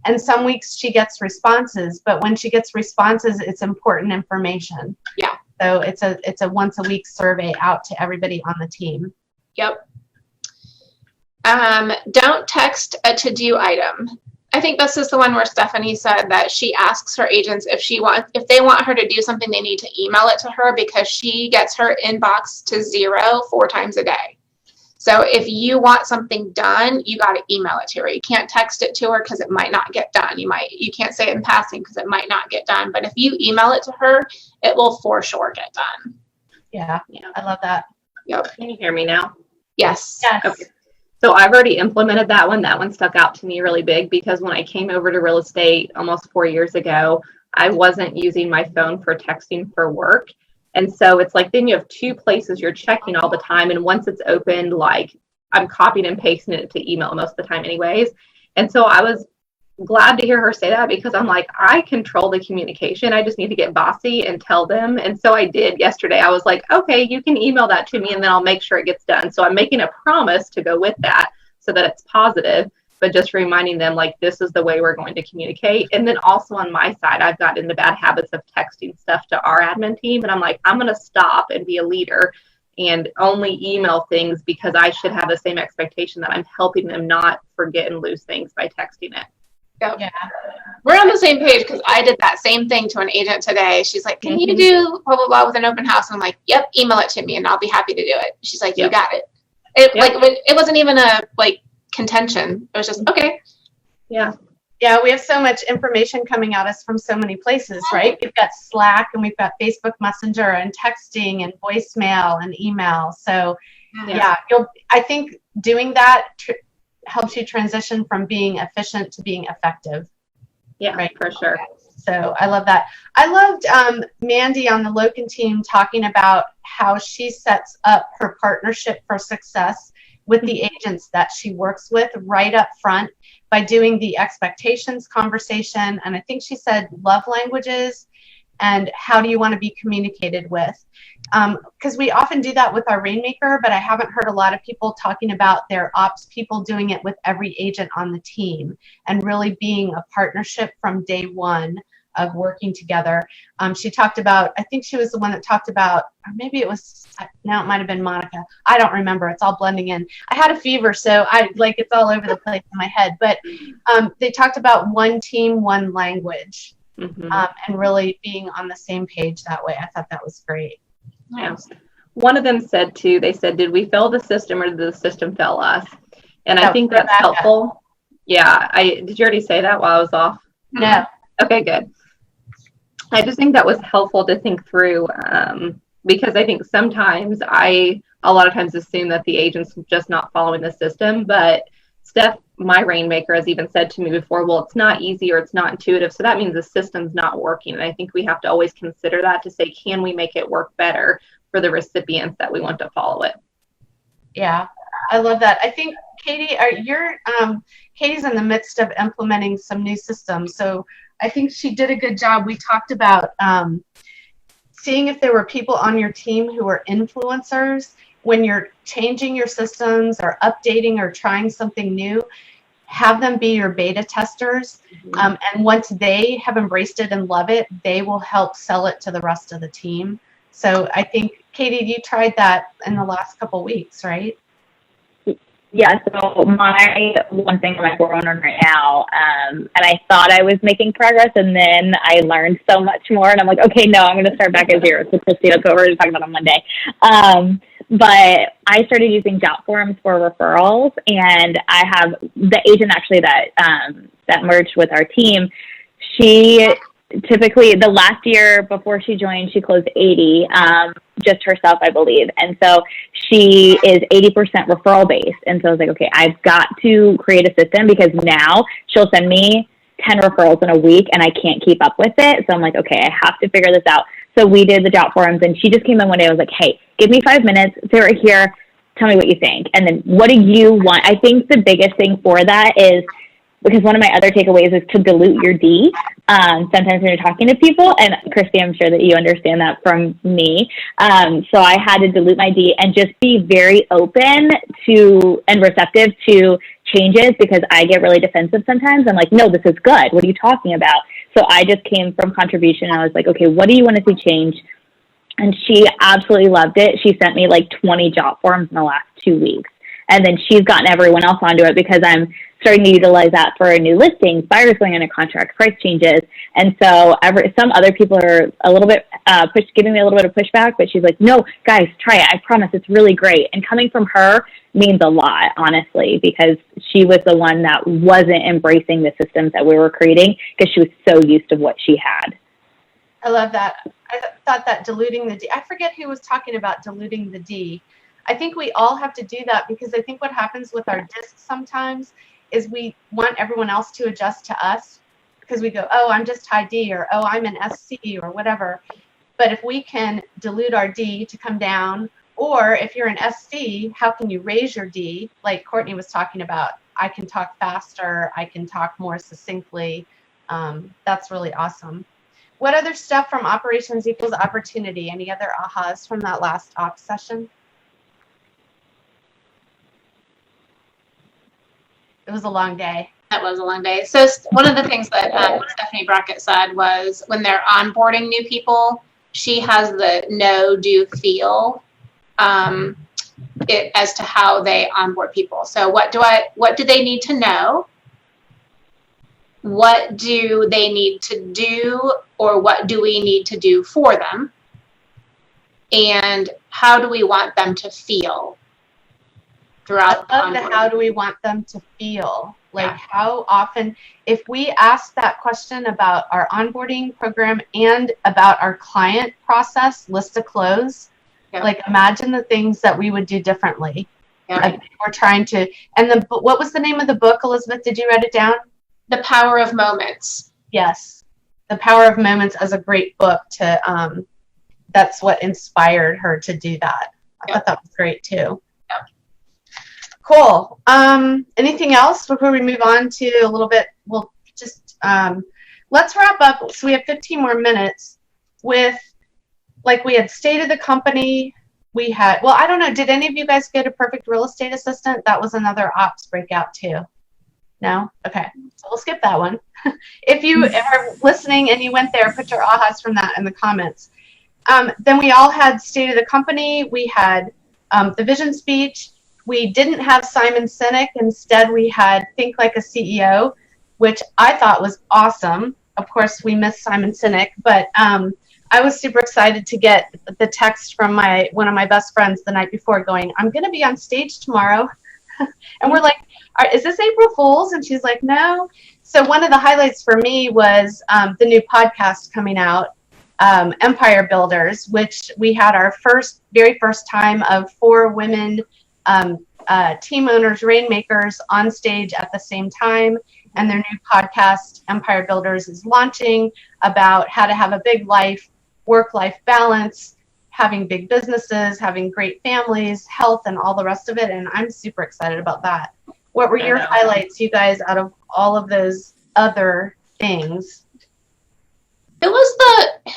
and some weeks she gets responses. But when she gets responses, it's important information. Yeah. So it's a once a week survey out to everybody on the team. Yep. Don't text a to-do item. I think this is the one where Stephanie said that she asks her agents if they want her to do something, they need to email it to her, because she gets her inbox to 0 4 times a day. So if you want something done, you got to email it to her. You can't text it to her because it might not get done. You can't say it in passing because it might not get done. But if you email it to her, it will for sure get done. Yeah. I love that. Yep. Can you hear me now? Yes. Yes. Okay. So I've already implemented that one. That one stuck out to me really big, because when I came over to real estate almost 4 years ago, I wasn't using my phone for texting for work. And so it's like, then you have two places you're checking all the time. And once it's opened, like I'm copying and pasting it to email most of the time anyways. And so I was glad to hear her say that, because I'm like, I control the communication. I just need to get bossy and tell them. And so I did yesterday. I was like, okay, you can email that to me and then I'll make sure it gets done. So I'm making a promise to go with that so that it's positive, but just reminding them, like, this is the way we're going to communicate. And then also on my side, I've gotten into bad habits of texting stuff to our admin team. And I'm like, I'm going to stop and be a leader and only email things, because I should have the same expectation that I'm helping them not forget and lose things by texting it. Yep. Yeah. We're on the same page, because I did that same thing to an agent today. She's like, can you do blah, blah, blah with an open house? And I'm like, yep, email it to me and I'll be happy to do it. She's like, you got it. It wasn't even a contention. It was just, okay. Yeah. Yeah, we have so much information coming at us from so many places, right? We've got Slack and we've got Facebook Messenger and texting and voicemail and email. So yeah, I think doing that helps you transition from being efficient to being effective. Yeah, right, for sure. So I love that. I loved Mandy on the Loken team talking about how she sets up her partnership for success with the agents that she works with right up front by doing the expectations conversation. And I think she said love languages and how do you want to be communicated with. Because we often do that with our Rainmaker, but I haven't heard a lot of people talking about their ops people doing it with every agent on the team and really being a partnership from day one of working together. She talked about, I think she was the one that talked about, or maybe it was, now it might have been Monica. I don't remember. It's all blending in. I had a fever, so it's all over the place in my head. But they talked about one team, one language, and really being on the same page that way. I thought that was great. Yeah. One of them said too, they said, did we fail the system or did the system fail us? And I think that's helpful. Yeah. Did you already say that while I was off? No. Okay, good. I just think that was helpful to think through because I think sometimes a lot of times assume that the agent's just not following the system, but Steph, my Rainmaker, has even said to me before, well, it's not easy or it's not intuitive. So that means the system's not working. And I think we have to always consider that to say, can we make it work better for the recipients that we want to follow it? Yeah, I love that. I think, Katy, Katy's in the midst of implementing some new systems. So I think she did a good job. We talked about seeing if there were people on your team who were influencers. When you're changing your systems or updating or trying something new, have them be your beta testers. And once they have embraced it and love it, they will help sell it to the rest of the team. So I think, Katy, you tried that in the last couple of weeks, right? Yeah, so my one thing I'm working on right now, and I thought I was making progress, and then I learned so much more, and I'm like, okay, no, I'm going to start back at zero. So Christy, that's what we're talking about on Monday. But I started using job forums for referrals, and I have the agent actually that merged with our team. She typically, the last year before she joined, she closed 80, just herself, I believe. And so she is 80% referral based. And so I was like, okay, I've got to create a system because now she'll send me 10 referrals in a week and I can't keep up with it. So I'm like, okay, I have to figure this out. So we did the job forums and she just came in one day. I was like, hey, give me 5 minutes, sit right here, tell me what you think. And then what do you want? I think the biggest thing for that is, because one of my other takeaways is to dilute your D. Sometimes when you're talking to people, and Christy, I'm sure that you understand that from me. So I had to dilute my D and just be very open to and receptive to changes because I get really defensive sometimes. I'm like, no, this is good. What are you talking about? So I just came from contribution and I was like, okay, what do you want to see change? And she absolutely loved it. She sent me like 20 job forms in the last 2 weeks. And then she's gotten everyone else onto it because I'm starting to utilize that for new listings, buyers going into contract, price changes. And so some other people are a little bit giving me a little bit of pushback, but she's like, no, guys, try it. I promise it's really great. And coming from her means a lot, honestly, because she was the one that wasn't embracing the systems that we were creating because she was so used to what she had. I love that. I thought that diluting the D, I forget who was talking about diluting the D. I think we all have to do that because I think what happens with our discs sometimes is we want everyone else to adjust to us because we go, oh, I'm just high D, or oh, I'm an SC or whatever. But if we can dilute our D to come down, or if you're an SC, how can you raise your D? Like Courtney was talking about, I can talk faster, I can talk more succinctly. That's really awesome. What other stuff from Operations Equals Opportunity? Any other ahas from that last ops session? It was a long day. That was a long day. So one of the things that Stephanie Brackett said was when they're onboarding new people, she has the know, do, feel as to how they onboard people. So what do they need to know? What do they need to do, or what do we need to do for them? And how do we want them to feel? throughout the I love the onboarding. how do we want them to feel? Like Yeah. how often, if we ask that question about our onboarding program and about our client process, list to close, Yeah. like imagine the things that we would do differently. Yeah. Like we're trying to, and what was the name of the book, Elizabeth? Did you write it down? The Power of Moments. Yes. The Power of Moments is a great book to, that's what inspired her to do that. I thought that was great too. Yeah. Cool. Anything else before we move on to a little bit? We'll just, let's wrap up. So we have 15 more minutes with, like we had State of the Company. We had, well, I don't know. Did any of you guys get a Perfect Real Estate Assistant? That was another ops breakout too. No? Okay. So we'll skip that one. If you are listening and you went there, put your ahas from that in the comments. Then we all had State of the Company. We had the vision speech. We didn't have Simon Sinek. Instead, we had Think Like a CEO, which I thought was awesome. Of course, we missed Simon Sinek, but I was super excited to get the text from one of my best friends the night before going, I'm going to be on stage tomorrow. And we're like, is this April Fool's? And she's like, no. So one of the highlights for me was the new podcast coming out, Empire Builders, which we had our very first time of 4 women team owners, rainmakers on stage at the same time. And their new podcast, Empire Builders, is launching about how to have a big life, work-life balance, having big businesses, having great families, health, and all the rest of it. And I'm super excited about that. What were your highlights, you guys, out of all of those other things? Who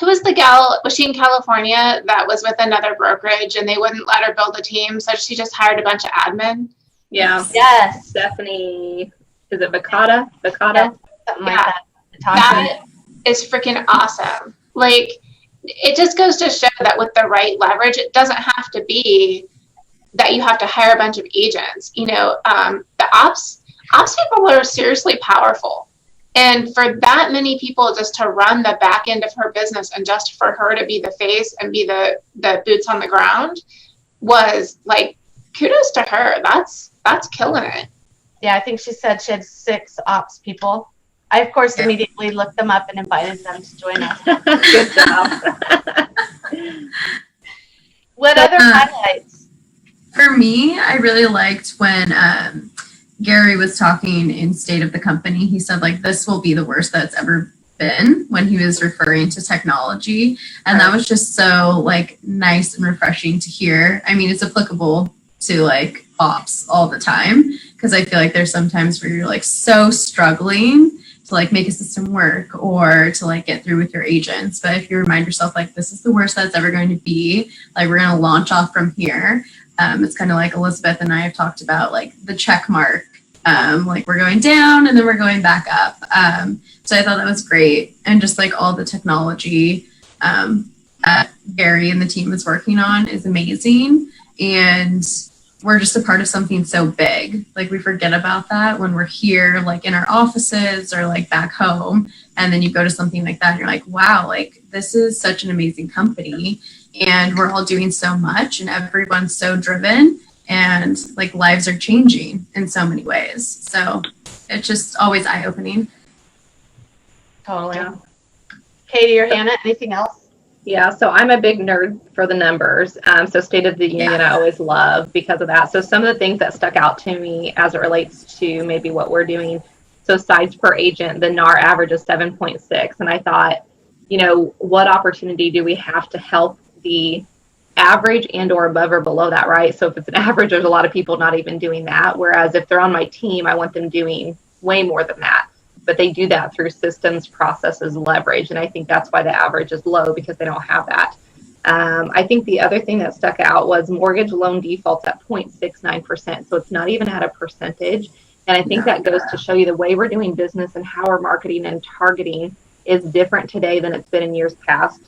was the gal, was she in California that was with another brokerage and they wouldn't let her build a team, so she just hired a bunch of admin? Yeah. Yes. Stephanie, is it Vicata? Yeah, something like that. That is freaking awesome. Like, it just goes to show that with the right leverage, it doesn't have to be that you have to hire a bunch of agents. You know, the ops people are seriously powerful. And for that many people just to run the back end of her business and just for her to be the face and be the boots on the ground was like, kudos to her. That's killing it. Yeah, I think she said she had 6 ops people. I, of course, immediately looked them up and invited them to join us. Good job. What other highlights? For me, I really liked when Gary was talking in State of the Company. He said, like, this will be the worst that's ever been, when he was referring to technology. And that was just so, like, nice and refreshing to hear. I mean, it's applicable to, like, ops all the time, because I feel like there's sometimes where you're, like, so struggling to, like, make a system work or to, like, get through with your agents. But if you remind yourself, like, this is the worst that's ever going to be, like, we're going to launch off from here. It's kind of like Elizabeth and I have talked about, like, the check mark. Like, we're going down and then we're going back up. So I thought that was great. And just, like, all the technology that Gary and the team is working on is amazing. And we're just a part of something so big. Like, we forget about that when we're here, like, in our offices or, like, back home. And then you go to something like that and you're like, wow, like, this is such an amazing company. And we're all doing so much and everyone's so driven. And, like, lives are changing in so many ways. So it's just always eye-opening. Totally. Yeah. Katie or Hannah, anything else? Yeah, so I'm a big nerd for the numbers. So State of the Union, I always love because of that. So some of the things that stuck out to me as it relates to maybe what we're doing. So sites per agent, the NAR average is 7.6. And I thought, you know, what opportunity do we have to help the average and or above or below that, right? So if it's an average, there's a lot of people not even doing that. Whereas if they're on my team, I want them doing way more than that. But they do that through systems, processes, leverage. And I think that's why the average is low, because they don't have that. I think the other thing that stuck out was mortgage loan defaults at 0.69%. So it's not even at a percentage. And I think that goes to show you the way we're doing business and how we're marketing and targeting is different today than it's been in years past.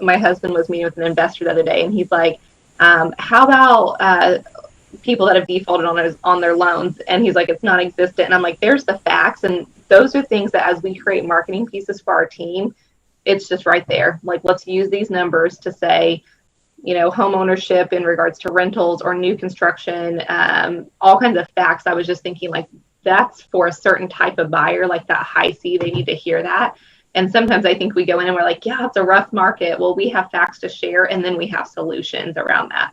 My husband was meeting with an investor the other day, and he's like, how about people that have defaulted on their loans? And he's like, it's non-existent. And I'm like, there's the facts. And those are things that as we create marketing pieces for our team, it's just right there. Like, let's use these numbers to say, home ownership in regards to rentals or new construction, all kinds of facts. I was just thinking like that's for a certain type of buyer, like that high C, they need to hear that. And sometimes I think we go in and we're like, yeah, it's a rough market. Well, we have facts to share, and then we have solutions around that.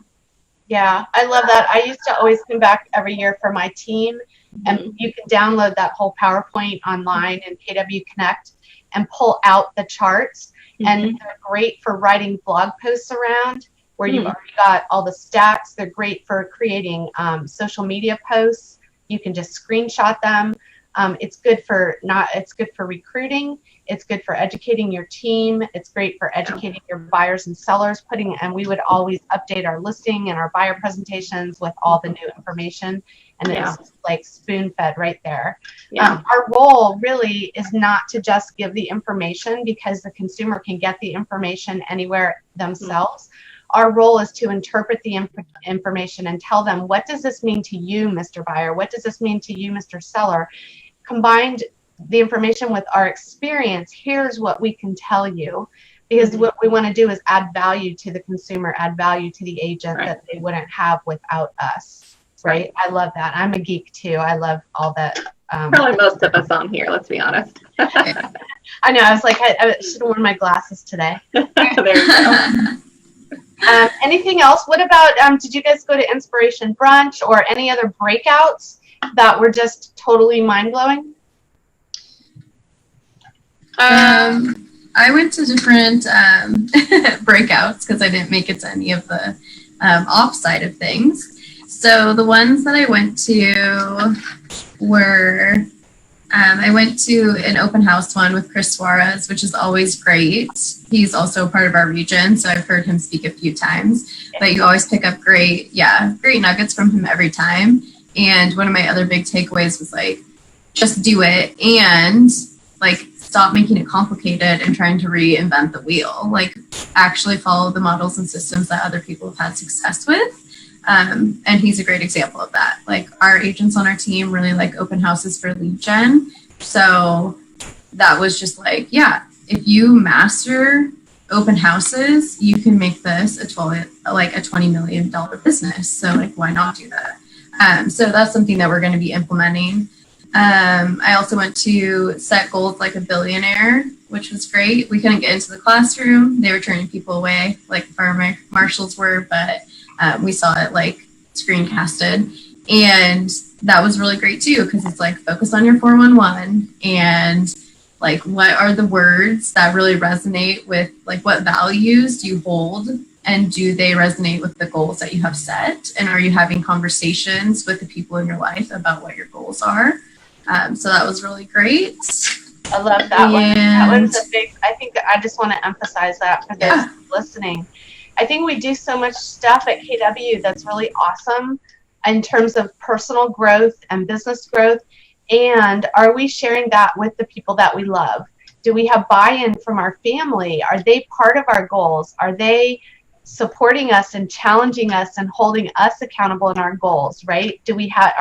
Yeah, I love that. I used to always come back every year for my team, and you can download that whole PowerPoint online in KW Connect and pull out the charts. And they're great for writing blog posts around where you've already got all the stats. They're great for creating social media posts. You can just screenshot them. It's good for recruiting. It's good for educating your team. It's great for educating your buyers and sellers. And we would always update our listing and our buyer presentations with all the new information. And it's like spoon-fed right there. Yeah. Our role really is not to just give the information, because the consumer can get the information anywhere themselves. Our role is to interpret the information and tell them, what does this mean to you, Mr. Buyer? What does this mean to you, Mr. Seller? Combined the information with our experience, here's what we can tell you. Because what we want to do is add value to the consumer, add value to the agent that they wouldn't have without us. Right? I love that. I'm a geek too. I love all that. Probably most of us on here, let's be honest. I know. I was like, I should have worn my glasses today. There you go. Anything else? What about, did you guys go to Inspiration Brunch or any other breakouts that were just totally mind-blowing? I went to different breakouts because I didn't make it to any of the off side of things. So the ones that I went to were, I went to an open house one with Chris Suarez, which is always great. He's also part of our region, so I've heard him speak a few times. But you always pick up great nuggets from him every time. And one of my other big takeaways was like, just do it and like stop making it complicated and trying to reinvent the wheel. Like actually follow the models and systems that other people have had success with. And he's a great example of that. Like our agents on our team really like open houses for lead gen. So that was just like, yeah, if you master open houses, you can make this a $20 million business. So like, why not do that? So that's something that we're going to be implementing. I also went to Set Goals Like a Billionaire, which was great. We couldn't get into the classroom. They were turning people away like fire marshals were, but we saw it like screencasted, and that was really great too, because it's like focus on your 411 and like what are the words that really resonate with, like what values do you hold, and do they resonate with the goals that you have set, and are you having conversations with the people in your life about what your goals are. So that was really great. I love that one. That one's a big, I think I just want to emphasize that for those listening. I think we do so much stuff at KW that's really awesome in terms of personal growth and business growth. And are we sharing that with the people that we love? Do we have buy-in from our family? Are they part of our goals? Are they supporting us and challenging us and holding us accountable in our goals, right? Are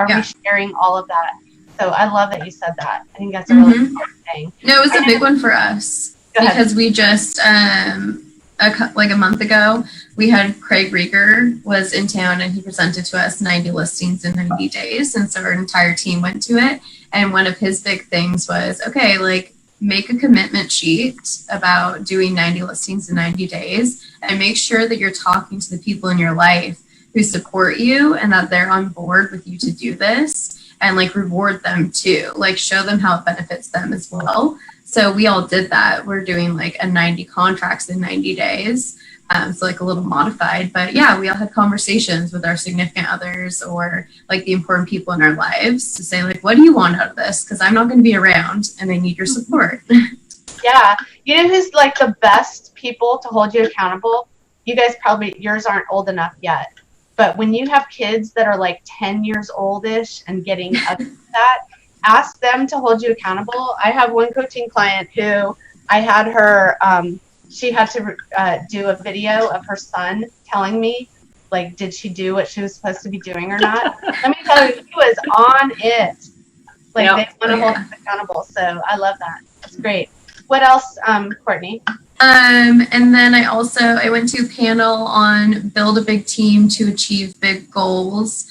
we sharing all of that? So I love that you said that. I think that's a really important thing. No, it was a big one for us because we just, a month ago, we had Craig Rieger was in town and he presented to us 90 listings in 90 days. And so our entire team went to it. And one of his big things was, okay, like make a commitment sheet about doing 90 listings in 90 days and make sure that you're talking to the people in your life who support you and that they're on board with you to do this, and like reward them too, like show them how it benefits them as well. So we all did that. We're doing like a 90 contracts in 90 days. So like a little modified, but yeah, we all had conversations with our significant others or like the important people in our lives to say like, what do you want out of this? Because I'm not going to be around and I need your support. Yeah. You know who's like the best people to hold you accountable? You guys yours aren't old enough yet. But when you have kids that are like 10 years oldish and getting up to that, ask them to hold you accountable. I have one coaching client who I had her, she had to do a video of her son telling me, like, did she do what she was supposed to be doing or not? Let me tell you, he was on it. Like, they want to hold us accountable. So I love that. That's great. What else, Courtney? And then I went to a panel on build a big team to achieve big goals.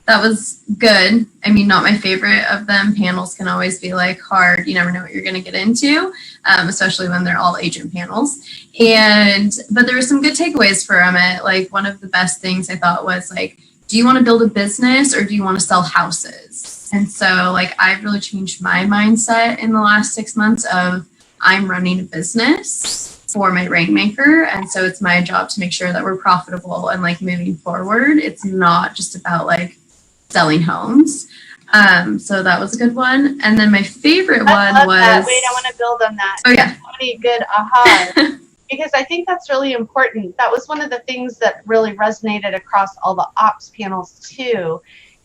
That was good. I mean, not my favorite of them. Panels can always be like hard. You never know what you're going to get into, especially when they're all agent panels. But there were some good takeaways from it. Like one of the best things I thought was like, do you want to build a business or do you want to sell houses? And so like, I've really changed my mindset in the last 6 months of I'm running a business for my rainmaker. And so it's my job to make sure that we're profitable and like moving forward. It's not just about like selling homes. So that was a good one. And then my favorite one was that. Wait, I want to build on that. Oh yeah. So many good ahas. Because I think that's really important. That was one of the things that really resonated across all the ops panels too,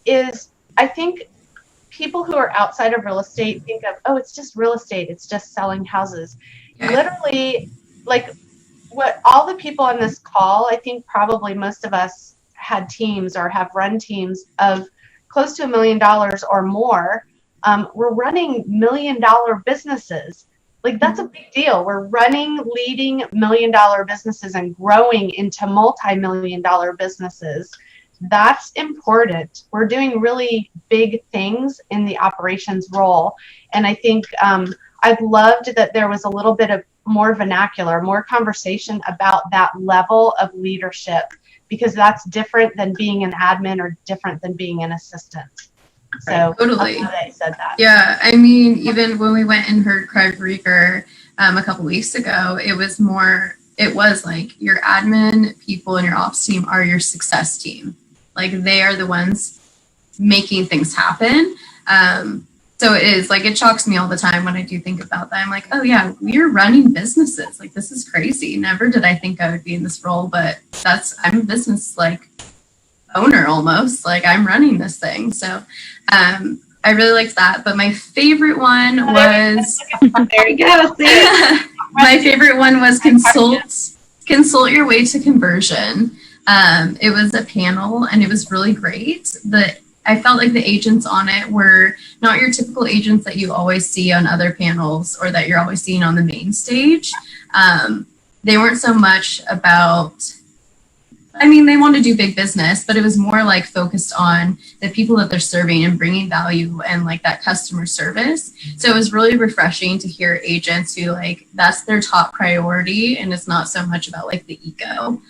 is I think people who are outside of real estate think of, oh, it's just real estate. It's just selling houses. Yeah. Literally, like what all the people on this call, I think probably most of us had teams or have run teams of close to $1 million or more. We're running $1 million businesses. Like that's a big deal. We're running leading $1 million businesses and growing into multi-million-dollar businesses. That's important. We're doing really big things in the operations role. And I think I've loved that there was a little bit of more vernacular, more conversation about that level of leadership, because that's different than being an admin or different than being an assistant. So totally. I'm glad I said that. Yeah, I mean, even when we went and heard Craig Rieger a couple weeks ago, it was like your admin people and your ops team are your success team. Like they are the ones making things happen. So it is like, it shocks me all the time when I do think about that. I'm like, oh yeah, we're running businesses. Like this is crazy. Never did I think I would be in this role, but I'm a business like owner almost. Like I'm running this thing. So I really liked that. But my favorite one was there you go. my favorite one was consult your way to conversion. It was a panel and it was really great. I felt like the agents on it were not your typical agents that you always see on other panels or that you're always seeing on the main stage. They weren't so much about, I mean, they want to do big business, but it was more like focused on the people that they're serving and bringing value and like that customer service. So it was really refreshing to hear agents who like, that's their top priority. And it's not so much about like the ego.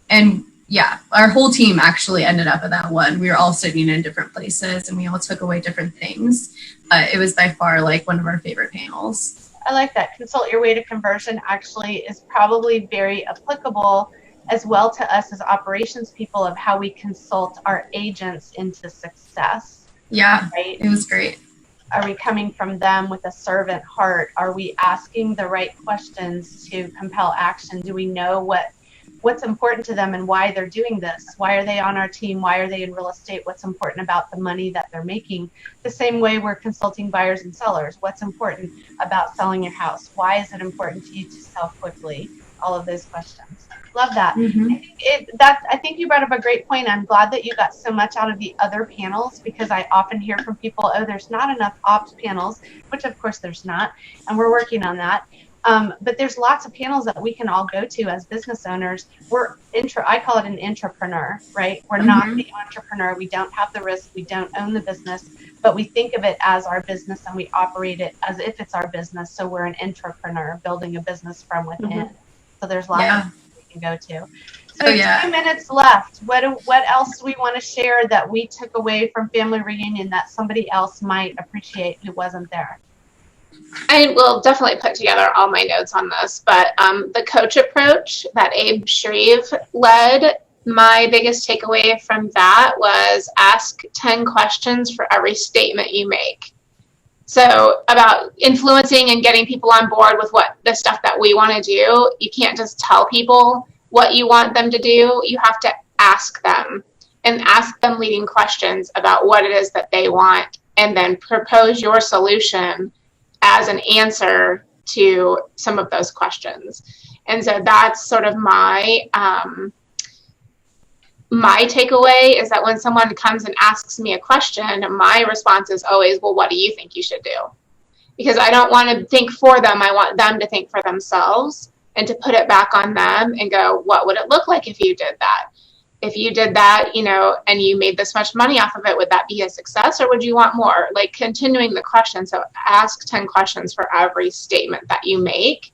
And yeah, our whole team actually ended up at that one. We were all sitting in different places and we all took away different things. But it was by far like one of our favorite panels. I like that. Consult your way to conversion actually is probably very applicable as well to us as operations people of how we consult our agents into success. Yeah, right? It was great. Are we coming from them with a servant heart? Are we asking the right questions to compel action? Do we know what's important to them and why they're doing this? Why are they on our team? Why are they in real estate? What's important about the money that they're making? The same way we're consulting buyers and sellers. What's important about selling your house? Why is it important to you to sell quickly? All of those questions. Love that. Mm-hmm. I think you brought up a great point. I'm glad that you got so much out of the other panels, because I often hear from people, oh, there's not enough ops panels, which of course there's not. And we're working on that. But there's lots of panels that we can all go to as business owners. I call it an intrapreneur, right? We're not the entrepreneur. We don't have the risk. We don't own the business, but we think of it as our business and we operate it as if it's our business. So we're an intrapreneur building a business from within. So there's lots of we can go to. So 2 minutes left. What else do we want to share that we took away from Family Reunion that somebody else might appreciate who wasn't there? I will definitely put together all my notes on this, but the coach approach that Abe Shreve led, my biggest takeaway from that was ask 10 questions for every statement you make. So about influencing and getting people on board with what the stuff that we want to do, you can't just tell people what you want them to do. You have to ask them and ask them leading questions about what it is that they want, and then propose your solution as an answer to some of those questions. And so that's sort of my takeaway, is that when someone comes and asks me a question, my response is always, well, what do you think you should do? because I don't want to think for them. I want them to think for themselves and to put it back on them and go, what would it look like if you did that? If you did that, you know, and you made this much money off of it, would that be a success, or would you want more? Like, continuing the question. So ask 10 questions for every statement that you make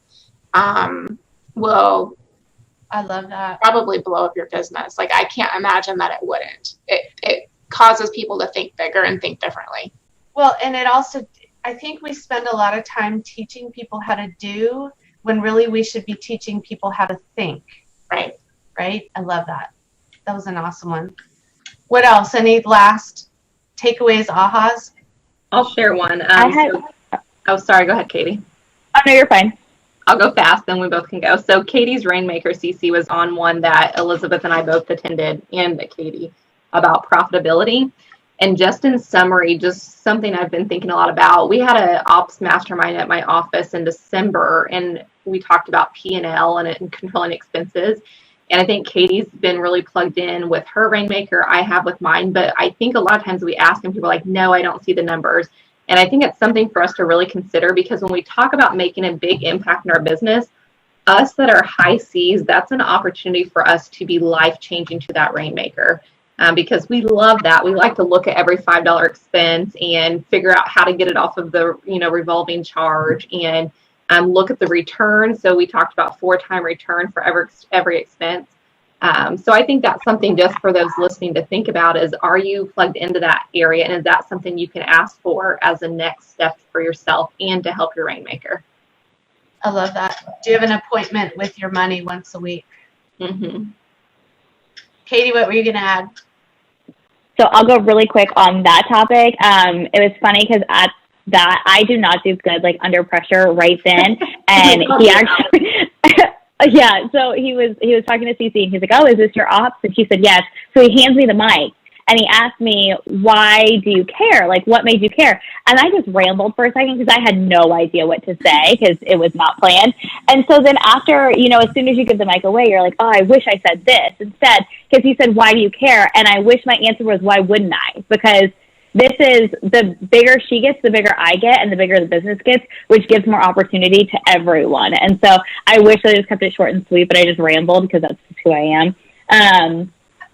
will, I love that. probably blow up your business. Like, I can't imagine that it wouldn't. It causes people to think bigger and think differently. Well, and it also, I think we spend a lot of time teaching people how to do when really we should be teaching people how to think. Right. Right? I love that. That was an awesome one. What else? Any last takeaways, ahas? I'll share one. Sorry, go ahead, Katie. Oh, no, you're fine. I'll go fast, then we both can go. So Katie's Rainmaker CC was on one that Elizabeth and I both attended, and Katie, about profitability. And just in summary, just something I've been thinking a lot about. We had an ops mastermind at my office in December, and we talked about P&L and controlling expenses. And I think Katie's been really plugged in with her Rainmaker. I have with mine. But I think a lot of times we ask and people are like, no, I don't see the numbers. And I think it's something for us to really consider, because when we talk about making a big impact in our business, us that are high C's, that's an opportunity for us to be life-changing to that Rainmaker. Because we love that. We like to look at every $5 expense and figure out how to get it off of the, revolving charge, and look at the return. So we talked about 4-time return for every expense. So I think that's something just for those listening to think about is, are you plugged into that area? And is that something you can ask for as a next step for yourself and to help your Rainmaker? I love that. Do you have an appointment with your money once a week? Mm-hmm. Katie, what were you going to add? So I'll go really quick on that topic. It was funny because at that I do not do good like under pressure right then, and he actually, yeah. So he was talking to Cece, and he's like, "Oh, is this your ops?" And she said, "Yes." So he hands me the mic, and he asked me, "Why do you care? Like, what made you care?" And I just rambled for a second because I had no idea what to say because it was not planned. And so then after, as soon as you give the mic away, you're like, "Oh, I wish I said this instead," because he said, "Why do you care?" And I wish my answer was, "Why wouldn't I?" Because this is the bigger she gets, the bigger I get, and the bigger the business gets, which gives more opportunity to everyone. And so I wish I just kept it short and sweet, but I just rambled because that's just who I am.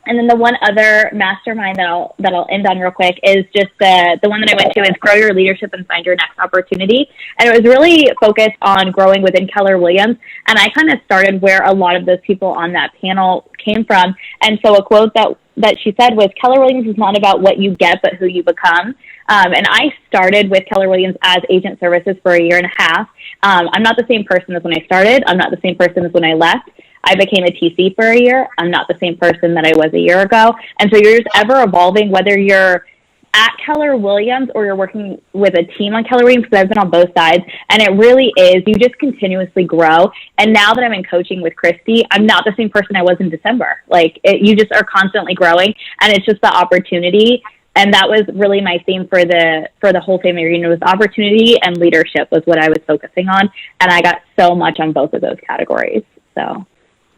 And then the one other mastermind that I'll end on real quick is just the one that I went to is Grow Your Leadership and Find Your Next Opportunity. And it was really focused on growing within Keller Williams. And I kind of started where a lot of those people on that panel came from. And so a quote that she said was, Keller Williams is not about what you get, but who you become. And I started with Keller Williams as agent services for 1.5 years. I'm not the same person as when I started. I'm not the same person as when I left. I became a TC for 1 year. I'm not the same person that I was 1 year ago. And so you're just ever evolving, whether you're at Keller Williams or you're working with a team on Keller Williams, because I've been on both sides. And it really is, you just continuously grow. And now that I'm in coaching with Christy, I'm not the same person I was in December. You just are constantly growing, and it's just the opportunity. And that was really my theme for the whole family reunion, was opportunity and leadership was what I was focusing on. And I got so much on both of those categories. So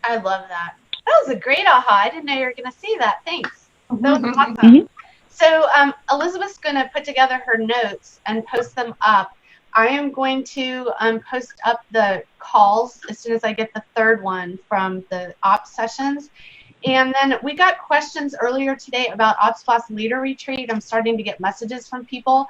I love that. That was a great aha. I didn't know you were going to see that. Thanks. That was awesome. Mm-hmm. So Elizabeth's going to put together her notes and post them up. I am going to post up the calls as soon as I get the third one from the ops sessions. And then we got questions earlier today about Ops Plus Leader Retreat. I'm starting to get messages from people.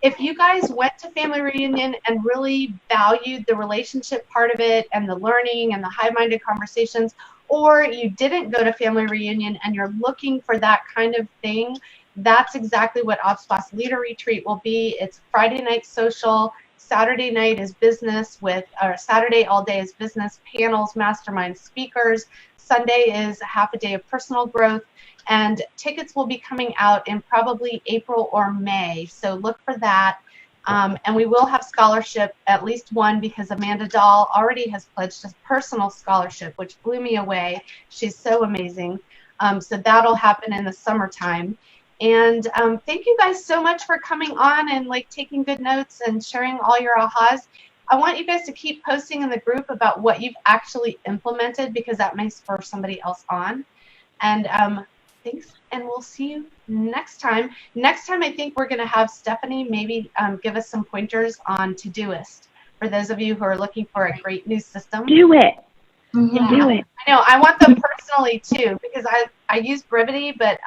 If you guys went to Family Reunion and really valued the relationship part of it and the learning and the high-minded conversations, or you didn't go to Family Reunion and you're looking for that kind of thing, that's exactly what Ops Plus Leader Retreat will be. It's Friday night social, Saturday night is business or Saturday all day is business, panels, mastermind speakers. Sunday is half a day of personal growth. And tickets will be coming out in probably April or May. So look for that. And we will have scholarship, at least one, because Amanda Dahl already has pledged a personal scholarship, which blew me away. She's so amazing. So that'll happen in the summertime. And thank you guys so much for coming on and taking good notes and sharing all your ahas. I want you guys to keep posting in the group about what you've actually implemented, because that may spur somebody else on. And thanks, and we'll see you next time. Next time, I think we're going to have Stephanie maybe give us some pointers on Todoist for those of you who are looking for a great new system. Do it. Yeah, Do it. I know. I want them personally too, because I use Brevity, but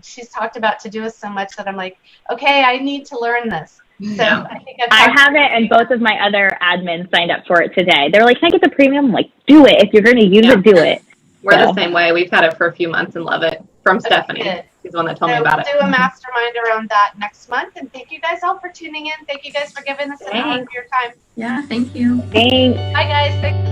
she's talked about Todoist so much that I'm like, okay, I need to learn this. So I think I have it, and both of my other admins signed up for it today. They're like, "Can I get the premium?" I'm like, "Do it. If you're going to use it, do it." We're the same way. We've had it for a few months and love it. From Stephanie. Good. She's the one that told me about it. We'll do a mastermind around that next month. And thank you guys all for tuning in. Thank you guys for giving us an hour of your time. Yeah, thank you. Thanks. Bye, guys. Thanks.